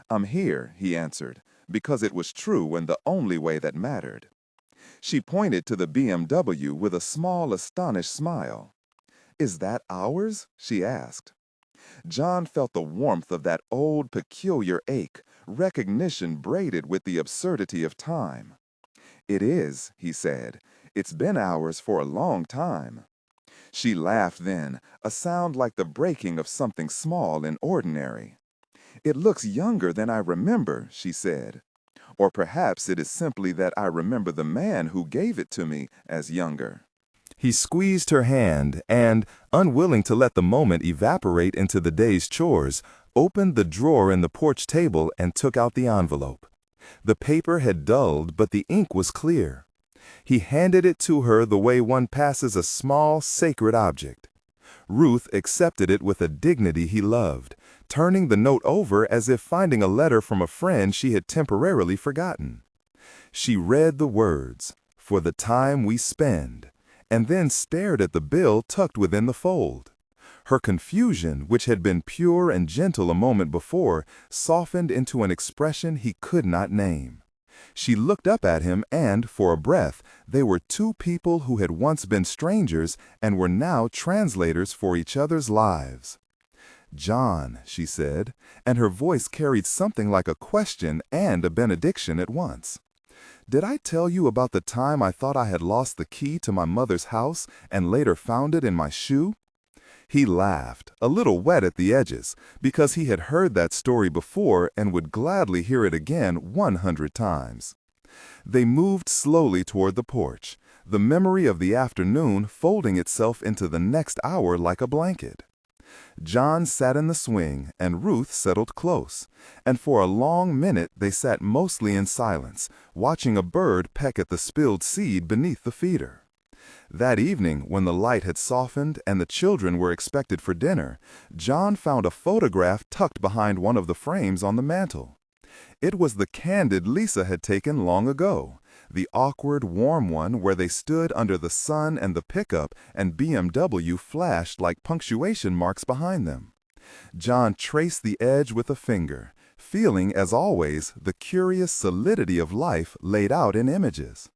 "I'm here," he answered, because it was true and the only way that mattered. She pointed to the BMW with a small, astonished smile. "Is that ours?" she asked. John felt the warmth of that old, peculiar ache, recognition braided with the absurdity of time. "It is," he said. "It's been ours for a long time." She laughed then, a sound like the breaking of something small and ordinary. "It looks younger than I remember," she said. "Or perhaps it is simply that I remember the man who gave it to me as younger." He squeezed her hand and, unwilling to let the moment evaporate into the day's chores, opened the drawer in the porch table and took out the envelope. The paper had dulled, but the ink was clear. He handed it to her the way one passes a small, sacred object. Ruth accepted it with a dignity he loved, turning the note over as if finding a letter from a friend she had temporarily forgotten. She read the words, "For the time we spend," and then stared at the bill tucked within the fold. Her confusion, which had been pure and gentle a moment before, softened into an expression he could not name. She looked up at him and, for a breath, they were 2 people who had once been strangers and were now translators for each other's lives. "John," she said, and her voice carried something like a question and a benediction at once. "Did I tell you about the time I thought I had lost the key to my mother's house and later found it in my shoe?" He laughed, a little wet at the edges, because he had heard that story before and would gladly hear it again 100 times. They moved slowly toward the porch, the memory of the afternoon folding itself into the next hour like a blanket. John sat in the swing and Ruth settled close, and for a long minute they sat mostly in silence, watching a bird peck at the spilled seed beneath the feeder. That evening, when the light had softened and the children were expected for dinner, John found a photograph tucked behind one of the frames on the mantel. It was the candid Lisa had taken long ago, the awkward, warm one where they stood under the sun and the pickup and BMW flashed like punctuation marks behind them. John traced the edge with a finger, feeling, as always, the curious solidity of life laid out in images.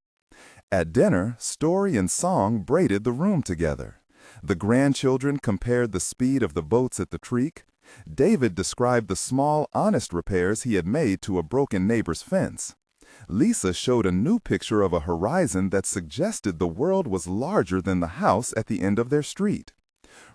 At dinner, story and song braided the room together. The grandchildren compared the speed of the boats at the creek. David described the small, honest repairs he had made to a broken neighbor's fence. Lisa showed a new picture of a horizon that suggested the world was larger than the house at the end of their street.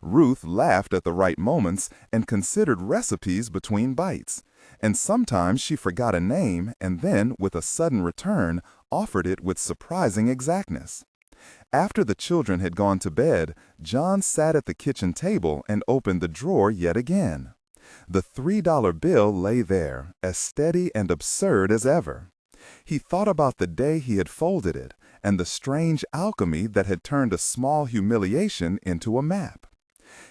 Ruth laughed at the right moments and considered recipes between bites. And sometimes she forgot a name and then, with a sudden return, offered it with surprising exactness. After the children had gone to bed, John sat at the kitchen table and opened the drawer yet again. The $3 bill lay there, as steady and absurd as ever. He thought about the day he had folded it and the strange alchemy that had turned a small humiliation into a map.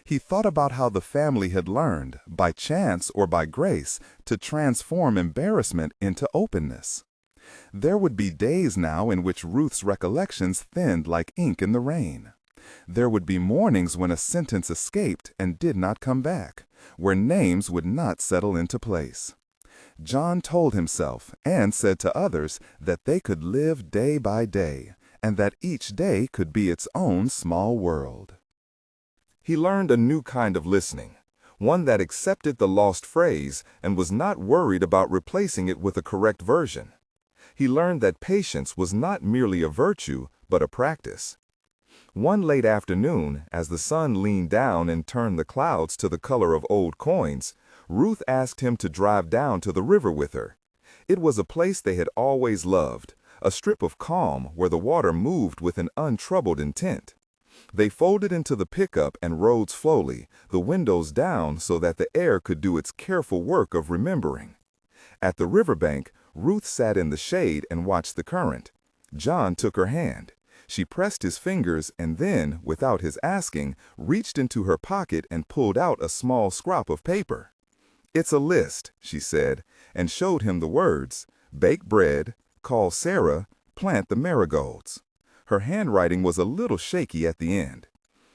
He thought about how the family had learned, by chance or by grace, to transform embarrassment into openness. There would be days now in which Ruth's recollections thinned like ink in the rain. There would be mornings when a sentence escaped and did not come back, where names would not settle into place. John told himself and said to others that they could live day by day, and that each day could be its own small world. He learned a new kind of listening, one that accepted the lost phrase and was not worried about replacing it with a correct version. He learned that patience was not merely a virtue, but a practice. One late afternoon, as the sun leaned down and turned the clouds to the color of old coins, Ruth asked him to drive down to the river with her. It was a place they had always loved, a strip of calm where the water moved with an untroubled intent. They folded into the pickup and rode slowly, the windows down so that the air could do its careful work of remembering. At the riverbank, Ruth sat in the shade and watched the current. John took her hand. She pressed his fingers and then, without his asking, reached into her pocket and pulled out a small scrap of paper. "It's a list," she said, and showed him the words, "Bake bread, call Sarah, plant the marigolds." Her handwriting was a little shaky at the end.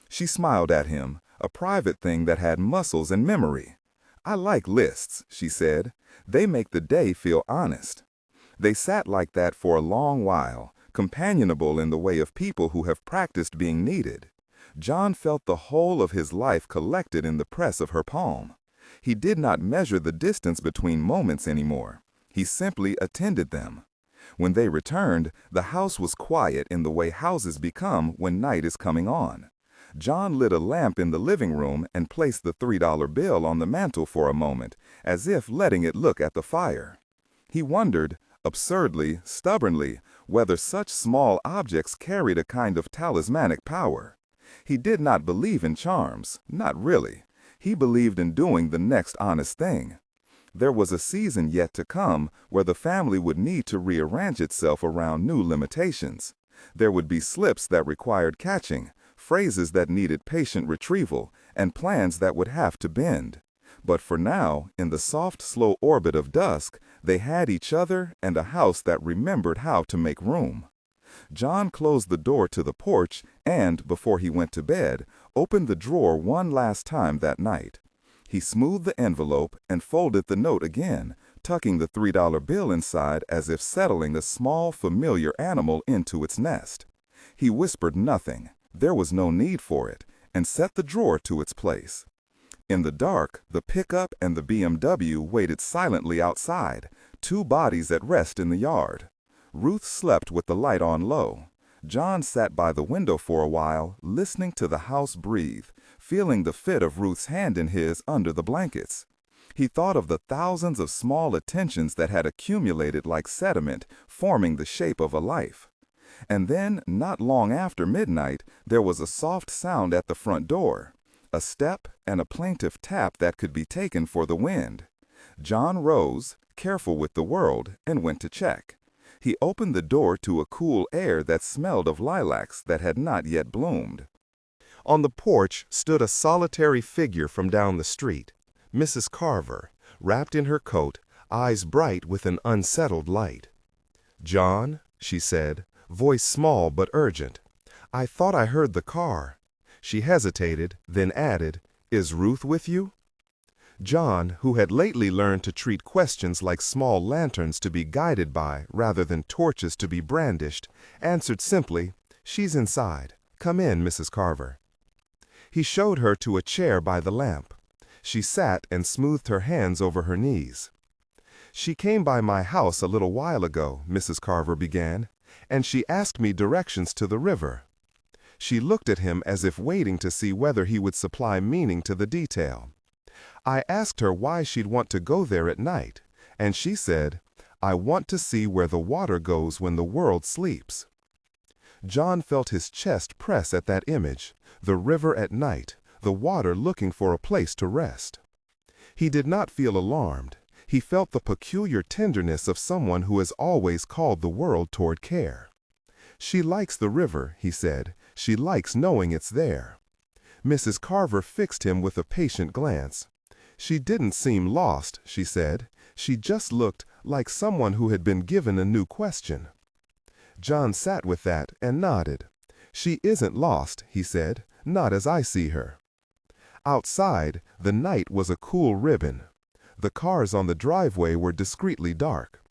She smiled at him, a private thing that had muscles and memory. "I like lists," she said. "They make the day feel honest." They sat like that for a long while, companionable in the way of people who have practiced being needed. John felt the whole of his life collected in the press of her palm. He did not measure the distance between moments anymore. He simply attended them. When they returned, the house was quiet in the way houses become when night is coming on. John lit a lamp in the living room and placed the $3 bill on the mantel for a moment, as if letting it look at the fire. He wondered, absurdly, stubbornly, whether such small objects carried a kind of talismanic power. He did not believe in charms, not really. He believed in doing the next honest thing. There was a season yet to come where the family would need to rearrange itself around new limitations. There would be slips that required catching, phrases that needed patient retrieval, and plans that would have to bend. But for now, in the soft, slow orbit of dusk, they had each other and a house that remembered how to make room. John closed the door to the porch and, before he went to bed, opened the drawer one last time that night. He smoothed the envelope and folded the note again, tucking the $3 bill inside as if settling a small, familiar animal into its nest. He whispered nothing, there was no need for it, and set the drawer to its place. In the dark, the pickup and the BMW waited silently outside, two bodies at rest in the yard. Ruth slept with the light on low. John sat by the window for a while, listening to the house breathe, feeling the fit of Ruth's hand in his under the blankets. He thought of the thousands of small attentions that had accumulated like sediment, forming the shape of a life. And then, not long after midnight, there was a soft sound at the front door, a step and a plaintive tap that could be taken for the wind. John rose, careful with the world, and went to check. He opened the door to a cool air that smelled of lilacs that had not yet bloomed. On the porch stood a solitary figure from down the street, Mrs. Carver, wrapped in her coat, eyes bright with an unsettled light. "John," she said, voice small but urgent, "I thought I heard the car." She hesitated, then added, "Is Ruth with you?" John, who had lately learned to treat questions like small lanterns to be guided by rather than torches to be brandished, answered simply, "She's inside. Come in, Mrs. Carver." He showed her to a chair by the lamp. She sat and smoothed her hands over her knees. "She came by my house a little while ago," Mrs. Carver began, "and she asked me directions to the river." She looked at him as if waiting to see whether he would supply meaning to the detail. "I asked her why she'd want to go there at night, and she said, 'I want to see where the water goes when the world sleeps.'" John felt his chest press at that image, the river at night, the water looking for a place to rest. He did not feel alarmed. He felt the peculiar tenderness of someone who has always called the world toward care. "She likes the river," he said. "She likes knowing it's there." Mrs. Carver fixed him with a patient glance. "She didn't seem lost," she said. "She just looked like someone who had been given a new question." John sat with that and nodded. "She isn't lost," he said, "not as I see her." Outside, the night was a cool ribbon. The cars on the driveway were discreetly dark.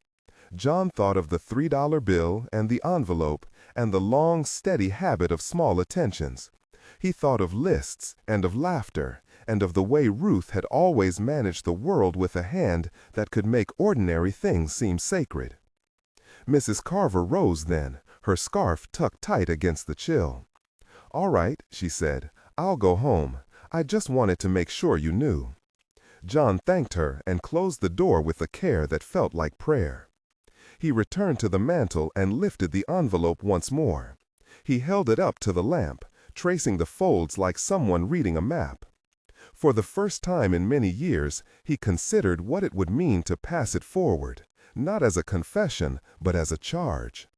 John thought of the $3 bill and the envelope and the long, steady habit of small attentions. He thought of lists and of laughter and of the way Ruth had always managed the world with a hand that could make ordinary things seem sacred. Mrs. Carver rose then, her scarf tucked tight against the chill. "All right," she said, "I'll go home. I just wanted to make sure you knew." John thanked her and closed the door with a care that felt like prayer. He returned to the mantel and lifted the envelope once more. He held it up to the lamp, tracing the folds like someone reading a map. For the first time in many years, he considered what it would mean to pass it forward, not as a confession, but as a charge.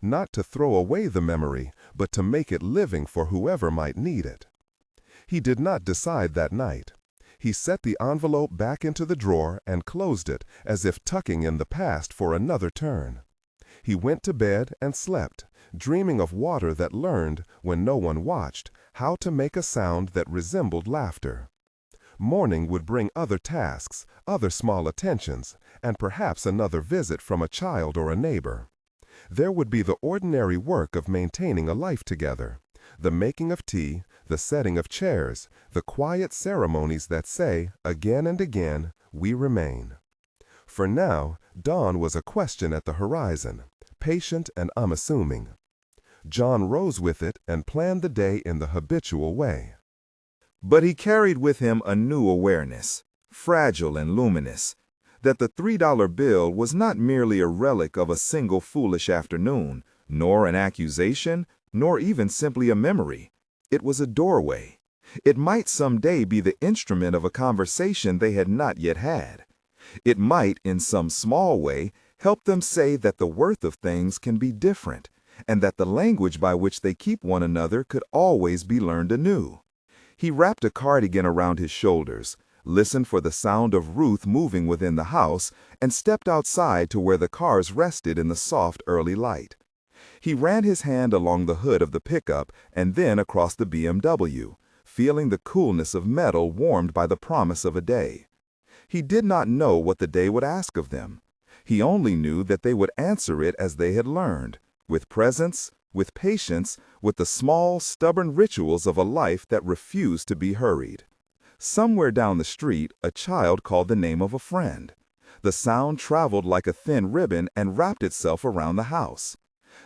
Not to throw away the memory, but to make it living for whoever might need it. He did not decide that night. He set the envelope back into the drawer and closed it as if tucking in the past for another turn. He went to bed and slept, dreaming of water that learned, when no one watched, how to make a sound that resembled laughter. Morning would bring other tasks, other small attentions, and perhaps another visit from a child or a neighbor. There would be the ordinary work of maintaining a life together, the making of tea, the setting of chairs, the quiet ceremonies that say, again and again, we remain. For now, dawn was a question at the horizon, patient and unassuming. John rose with it and planned the day in the habitual way. But he carried with him a new awareness, fragile and luminous, that the $3 bill was not merely a relic of a single foolish afternoon, nor an accusation, nor even simply a memory. It was a doorway. It might someday be the instrument of a conversation they had not yet had. It might, in some small way, help them say that the worth of things can be different, and that the language by which they keep one another could always be learned anew. He wrapped a cardigan around his shoulders, listened for the sound of Ruth moving within the house, and stepped outside to where the cars rested in the soft early light. He ran his hand along the hood of the pickup and then across the BMW, feeling the coolness of metal warmed by the promise of a day. He did not know what the day would ask of them. He only knew that they would answer it as they had learned, with presence, with patience, with the small, stubborn rituals of a life that refused to be hurried. Somewhere down the street, a child called the name of a friend. The sound traveled like a thin ribbon and wrapped itself around the house.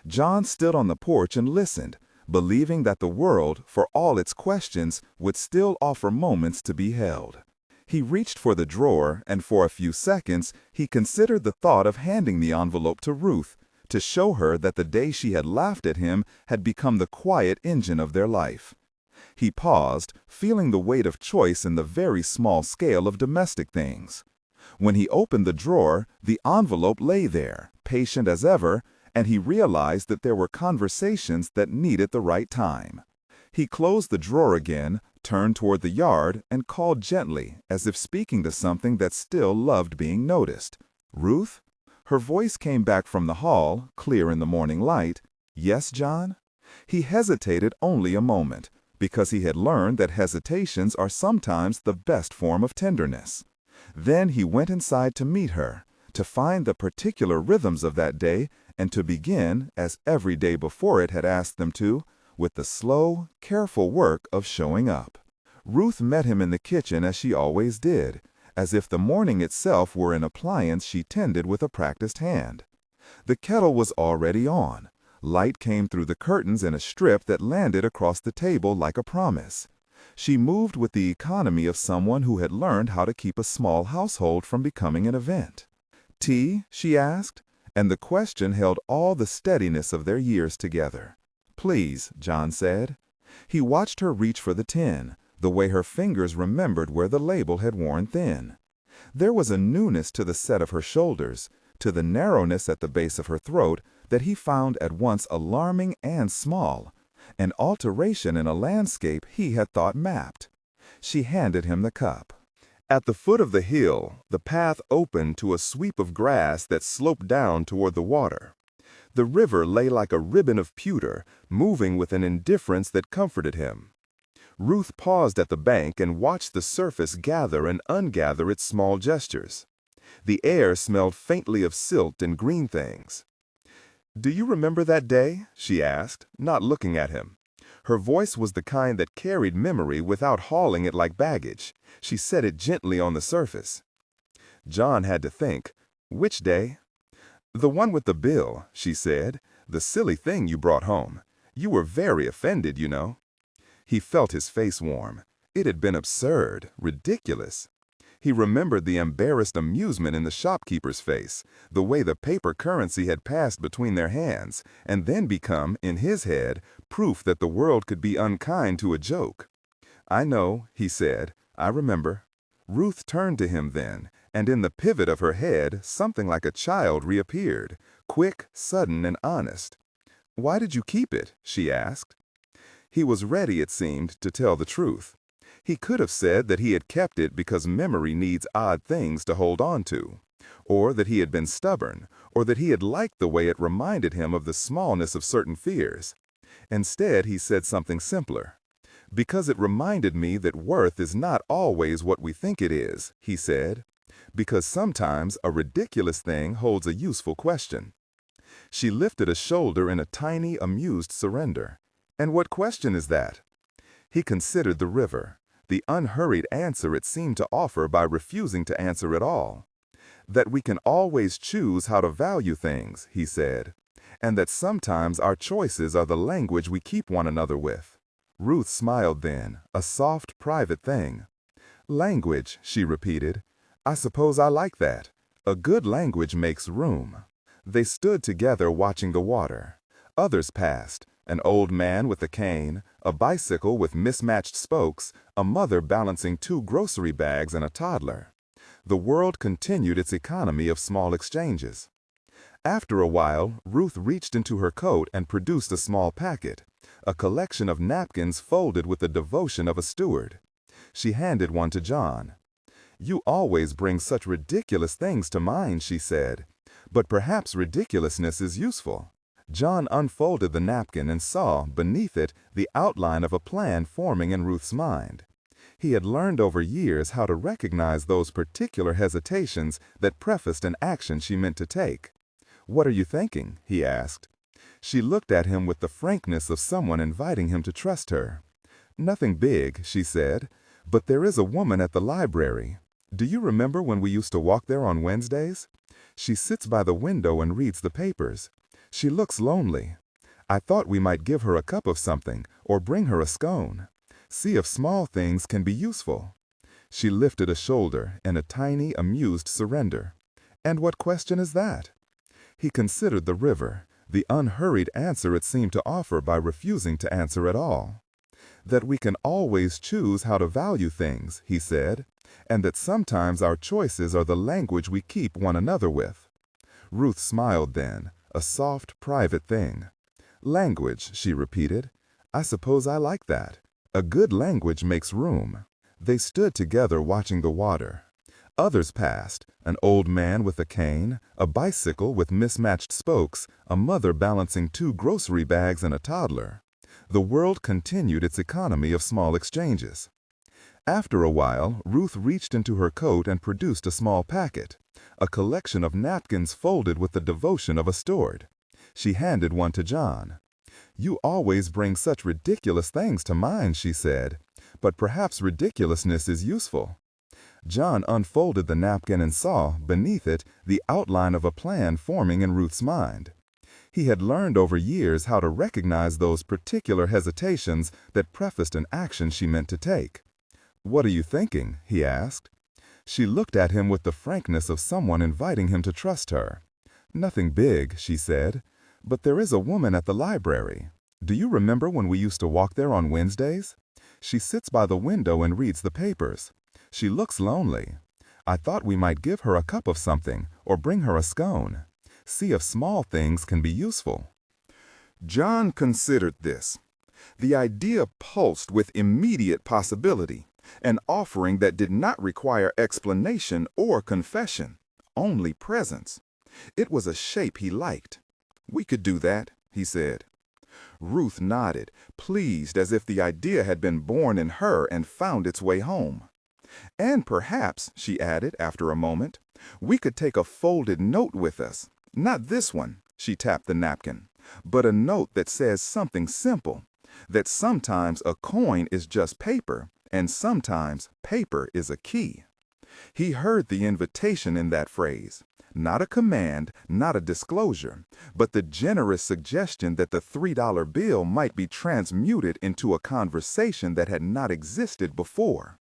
John stood on the porch and listened, believing that the world, for all its questions, would still offer moments to be held. He reached for the drawer, and for a few seconds, he considered the thought of handing the envelope to Ruth, to show her that the day she had laughed at him had become the quiet engine of their life. He paused, feeling the weight of choice in the very small scale of domestic things. When he opened the drawer, the envelope lay there, patient as ever, and he realized that there were conversations that needed the right time. He closed the drawer again, turned toward the yard, and called gently, as if speaking to something that still loved being noticed. "Ruth?" Her voice came back from the hall, clear in the morning light. "Yes, John?" He hesitated only a moment, because he had learned that hesitations are sometimes the best form of tenderness. Then he went inside to meet her, to find the particular rhythms of that day, and to begin, as every day before it had asked them to, with the slow, careful work of showing up. Ruth met him in the kitchen as she always did, as if the morning itself were an appliance she tended with a practiced hand. The kettle was already on. Light came through the curtains in a strip that landed across the table like a promise. She moved with the economy of someone who had learned how to keep a small household from becoming an event. "Tea?" she asked, and the question held all the steadiness of their years together. "Please," John said. He watched her reach for the tin, the way her fingers remembered where the label had worn thin. There was a newness to the set of her shoulders, to the narrowness at the base of her throat, that he found at once alarming and small, an alteration in a landscape he had thought mapped. She handed him the cup. At the foot of the hill, the path opened to a sweep of grass that sloped down toward the water. The river lay like a ribbon of pewter, moving with an indifference that comforted him. Ruth paused at the bank and watched the surface gather and ungather its small gestures. The air smelled faintly of silt and green things. "Do you remember that day?" she asked, not looking at him. Her voice was the kind that carried memory without hauling it like baggage. She said it gently on the surface. John had to think. "Which day?" "The one with the bill," she said. "The silly thing you brought home. You were very offended, you know." He felt his face warm. It had been absurd, ridiculous. He remembered the embarrassed amusement in the shopkeeper's face, the way the paper currency had passed between their hands, and then become, in his head, proof that the world could be unkind to a joke. "I know," he said. "I remember." Ruth turned to him then, and in the pivot of her head, something like a child reappeared, quick, sudden, and honest. "Why did you keep it?" she asked. He was ready, it seemed, to tell the truth. He could have said that he had kept it because memory needs odd things to hold on to, or that he had been stubborn, or that he had liked the way it reminded him of the smallness of certain fears. Instead, he said something simpler. "Because it reminded me that worth is not always what we think it is," he said. "Because sometimes a ridiculous thing holds a useful question." She lifted a shoulder in a tiny, amused surrender. "And what question is that?" He considered the river, the unhurried answer it seemed to offer by refusing to answer at all. "That we can always choose how to value things," he said, "and that sometimes our choices are the language we keep one another with." Ruth smiled then, a soft, private thing. "Language," she repeated. "I suppose I like that. A good language makes room." They stood together watching the water. Others passed. An old man with a cane, a bicycle with mismatched spokes, a mother balancing 2 grocery bags and a toddler. The world continued its economy of small exchanges. After a while, Ruth reached into her coat and produced a small packet, a collection of napkins folded with the devotion of a steward. She handed one to John. "You always bring such ridiculous things to mind," she said. "But perhaps ridiculousness is useful." John unfolded the napkin and saw, beneath it, the outline of a plan forming in Ruth's mind. He had learned over years how to recognize those particular hesitations that prefaced an action she meant to take. "What are you thinking?" he asked. She looked at him with the frankness of someone inviting him to trust her. "Nothing big," she said, "but there is a woman at the library. Do you remember when we used to walk there on Wednesdays? She sits by the window and reads the papers. She looks lonely. I thought we might give her a cup of something, or bring her a scone. See if small things can be useful." She lifted a shoulder in a tiny, amused surrender. "And what question is that?" He considered the river, the unhurried answer it seemed to offer by refusing to answer at all. "That we can always choose how to value things," he said, "and that sometimes our choices are the language we keep one another with." Ruth smiled then, a soft, private thing. "Language," she repeated. "I suppose I like that. A good language makes room." They stood together watching the water. Others passed, an old man with a cane, a bicycle with mismatched spokes, a mother balancing 2 grocery bags and a toddler. The world continued its economy of small exchanges. After a while, Ruth reached into her coat and produced a small packet, a collection of napkins folded with the devotion of a steward. She handed one to John. "You always bring such ridiculous things to mind," she said. "But perhaps ridiculousness is useful." John unfolded the napkin and saw, beneath it, the outline of a plan forming in Ruth's mind. He had learned over years how to recognize those particular hesitations that prefaced an action she meant to take. "What are you thinking?" he asked. She looked at him with the frankness of someone inviting him to trust her. "Nothing big," she said, "but there is a woman at the library. Do you remember when we used to walk there on Wednesdays? She sits by the window and reads the papers. She looks lonely. I thought we might give her a cup of something or bring her a scone. See if small things can be useful." John considered this. The idea pulsed with immediate possibility, an offering that did not require explanation or confession, only presence. It was a shape he liked. "We could do that," he said. Ruth nodded, pleased as if the idea had been born in her and found its way home. "And perhaps," she added after a moment, "we could take a folded note with us. Not this one," she tapped the napkin, "but a note that says something simple, that sometimes a coin is just paper, and sometimes paper is a key." He heard the invitation in that phrase. Not a command, not a disclosure, but the generous suggestion that the $3 bill might be transmuted into a conversation that had not existed before.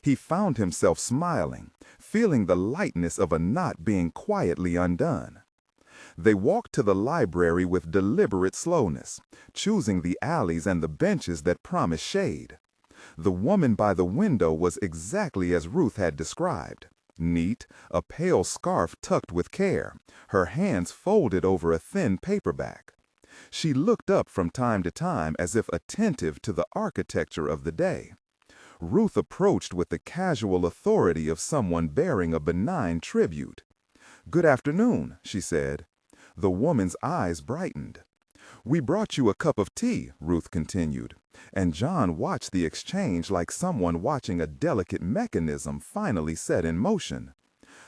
He found himself smiling, feeling the lightness of a knot being quietly undone. They walked to the library with deliberate slowness, choosing the alleys and the benches that promised shade. The woman by the window was exactly as Ruth had described. Neat, a pale scarf tucked with care, her hands folded over a thin paperback. She looked up from time to time as if attentive to the architecture of the day. Ruth approached with the casual authority of someone bearing a benign tribute. "Good afternoon," she said. The woman's eyes brightened. "We brought you a cup of tea," Ruth continued, and John watched the exchange like someone watching a delicate mechanism finally set in motion.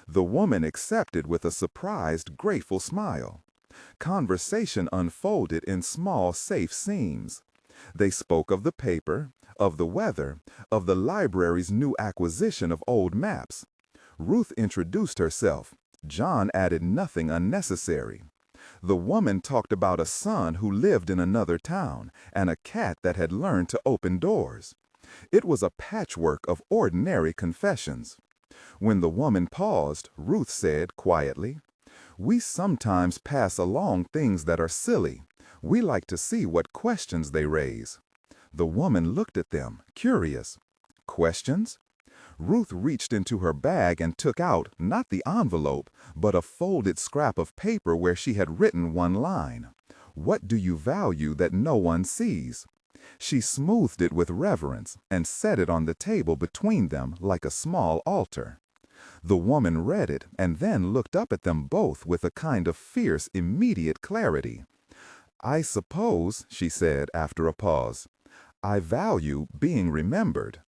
The woman accepted with a surprised, grateful smile. Conversation unfolded in small, safe seams. They spoke of the paper, of the weather, of the library's new acquisition of old maps. Ruth introduced herself. John added nothing unnecessary. The woman talked about a son who lived in another town and a cat that had learned to open doors. It was a patchwork of ordinary confessions. When the woman paused, Ruth said quietly, "We sometimes pass along things that are silly. We like to see what questions they raise." The woman looked at them, curious. "Questions?" Ruth reached into her bag and took out, not the envelope, but a folded scrap of paper where she had written one line. "What do you value that no one sees?" She smoothed it with reverence and set it on the table between them like a small altar. The woman read it and then looked up at them both with a kind of fierce, immediate clarity. "I suppose," she said after a pause, "I value being remembered."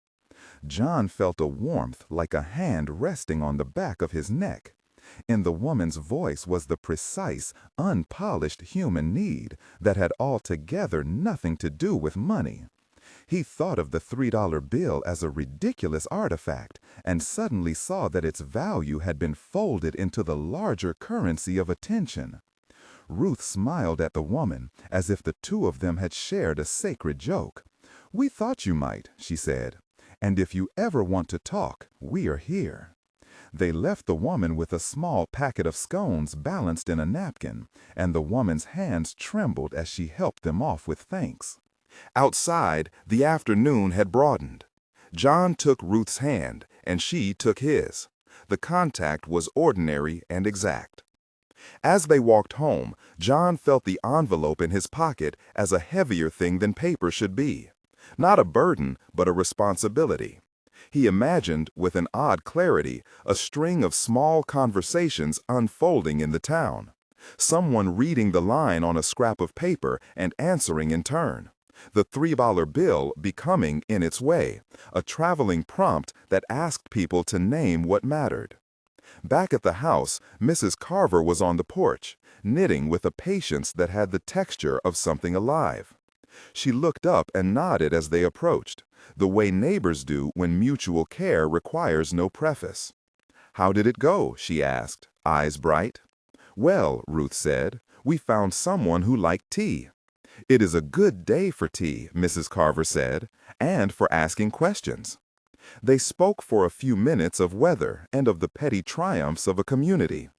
John felt a warmth like a hand resting on the back of his neck. In the woman's voice was the precise, unpolished human need that had altogether nothing to do with money. He thought of the $3 bill as a ridiculous artifact and suddenly saw that its value had been folded into the larger currency of attention. Ruth smiled at the woman as if the two of them had shared a sacred joke. "We thought you might," she said. "And if you ever want to talk, we are here." They left the woman with a small packet of scones balanced in a napkin, and the woman's hands trembled as she helped them off with thanks. Outside, the afternoon had broadened. John took Ruth's hand, and she took his. The contact was ordinary and exact. As they walked home, John felt the envelope in his pocket as a heavier thing than paper should be. Not a burden, but a responsibility. He imagined, with an odd clarity, a string of small conversations unfolding in the town. Someone reading the line on a scrap of paper and answering in turn. The $3 bill becoming, in its way, a traveling prompt that asked people to name what mattered. Back at the house, Mrs. Carver was on the porch, knitting with a patience that had the texture of something alive. She looked up and nodded as they approached, the way neighbors do when mutual care requires no preface. "How did it go?" she asked, eyes bright. "Well," Ruth said, "we found someone who liked tea." "It is a good day for tea," Mrs. Carver said, "and for asking questions." They spoke for a few minutes of weather and of the petty triumphs of a community.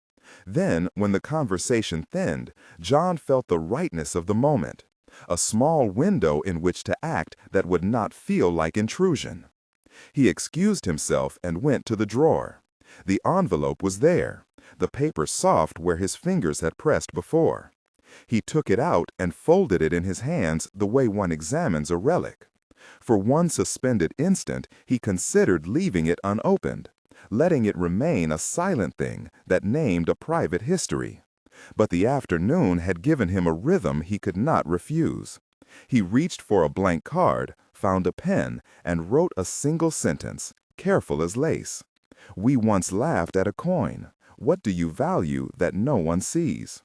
Then, when the conversation thinned, John felt the rightness of the moment, a small window in which to act that would not feel like intrusion. He excused himself and went to the drawer. The envelope was there, the paper soft where his fingers had pressed before. He took it out and folded it in his hands the way one examines a relic. For one suspended instant, he considered leaving it unopened, letting it remain a silent thing that named a private history. But the afternoon had given him a rhythm he could not refuse. He reached for a blank card, found a pen, and wrote a single sentence, careful as lace. "We once laughed at a coin. What do you value that no one sees?"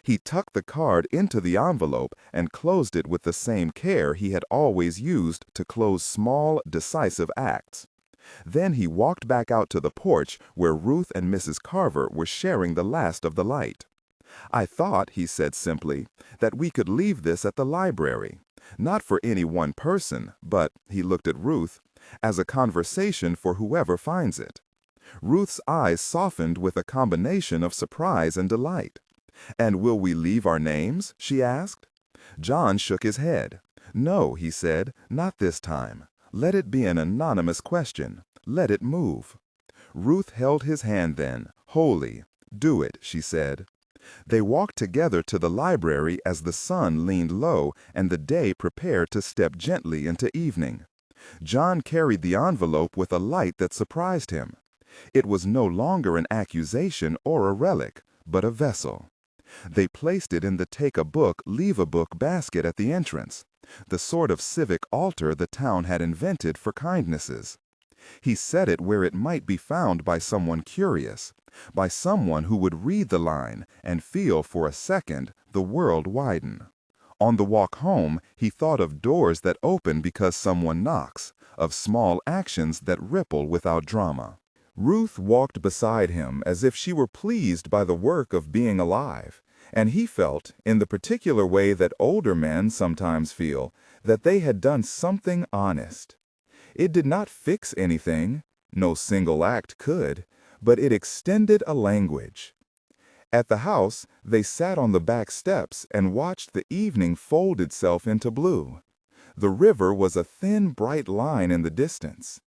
He tucked the card into the envelope and closed it with the same care he had always used to close small, decisive acts. Then he walked back out to the porch where Ruth and Mrs. Carver were sharing the last of the light. "I thought," he said simply, "that we could leave this at the library. Not for any one person, but," he looked at Ruth, "as a conversation for whoever finds it." Ruth's eyes softened with a combination of surprise and delight. "And will we leave our names?" she asked. John shook his head. "No," he said, "not this time. Let it be an anonymous question. Let it move." Ruth held his hand then, wholly. "Do it," she said. They walked together to the library as the sun leaned low and the day prepared to step gently into evening. John carried the envelope with a light that surprised him. It was no longer an accusation or a relic, but a vessel. They placed it in the take-a-book, leave-a-book basket at the entrance, the sort of civic altar the town had invented for kindnesses. He set it where it might be found by someone curious, by someone who would read the line and feel for a second the world widen. On the walk home, he thought of doors that open because someone knocks, of small actions that ripple without drama. Ruth walked beside him as if she were pleased by the work of being alive, and he felt, in the particular way that older men sometimes feel, that they had done something honest. It did not fix anything, no single act could, but it extended a language. At the house, they sat on the back steps and watched the evening fold itself into blue. The river was a thin, bright line in the distance.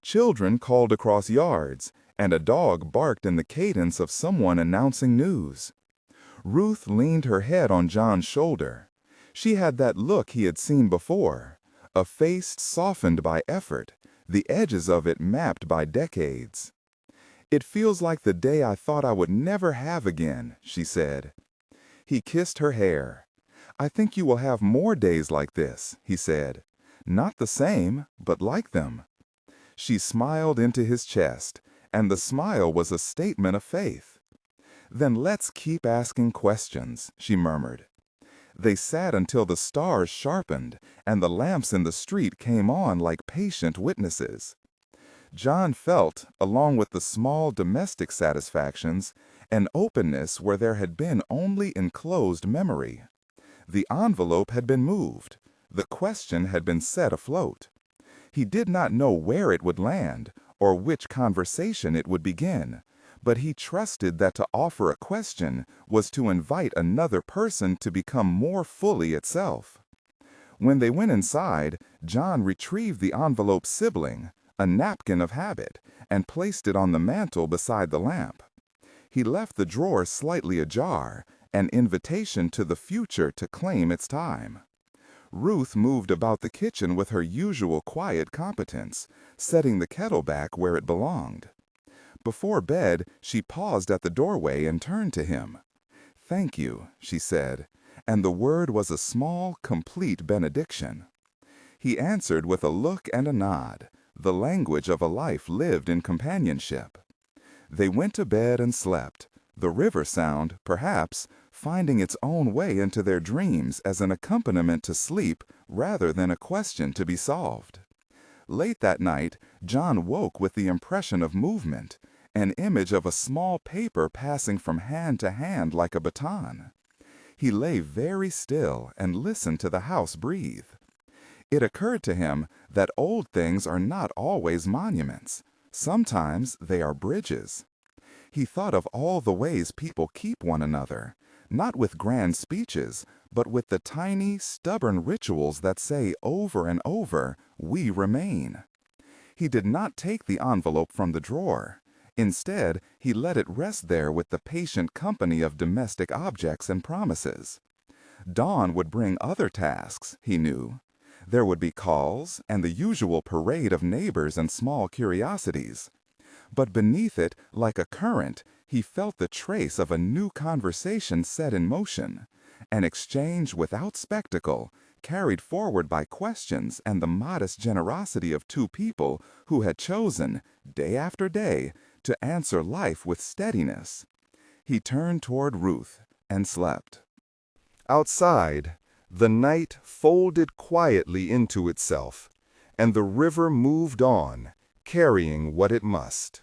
Children called across yards, and a dog barked in the cadence of someone announcing news. Ruth leaned her head on John's shoulder. She had that look he had seen before, a face softened by effort, the edges of it mapped by decades. "It feels like the day I thought I would never have again," she said. He kissed her hair. "I think you will have more days like this," he said. "Not the same, but like them." She smiled into his chest, and the smile was a statement of faith. "Then let's keep asking questions," she murmured. They sat until the stars sharpened, and the lamps in the street came on like patient witnesses. John felt, along with the small domestic satisfactions, an openness where there had been only enclosed memory. The envelope had been moved. The question had been set afloat. He did not know where it would land, or which conversation it would begin, but he trusted that to offer a question was to invite another person to become more fully itself. When they went inside, John retrieved the envelope's sibling, a napkin of habit, and placed it on the mantel beside the lamp. He left the drawer slightly ajar, an invitation to the future to claim its time. Ruth moved about the kitchen with her usual quiet competence, setting the kettle back where it belonged. Before bed, she paused at the doorway and turned to him. "Thank you," she said, and the word was a small, complete benediction. He answered with a look and a nod, the language of a life lived in companionship. They went to bed and slept, the river sound, perhaps, finding its own way into their dreams as an accompaniment to sleep rather than a question to be solved. Late that night, John woke with the impression of movement, an image of a small paper passing from hand to hand like a baton. He lay very still and listened to the house breathe. It occurred to him that old things are not always monuments. Sometimes they are bridges. He thought of all the ways people keep one another, not with grand speeches, but with the tiny, stubborn rituals that say over and over, "We remain." He did not take the envelope from the drawer. Instead, he let it rest there with the patient company of domestic objects and promises. Dawn would bring other tasks, he knew. There would be calls and the usual parade of neighbors and small curiosities. But beneath it, like a current, he felt the trace of a new conversation set in motion, an exchange without spectacle, carried forward by questions and the modest generosity of two people who had chosen, day after day, to answer life with steadiness. He turned toward Ruth and slept. Outside, the night folded quietly into itself, and the river moved on, carrying what it must.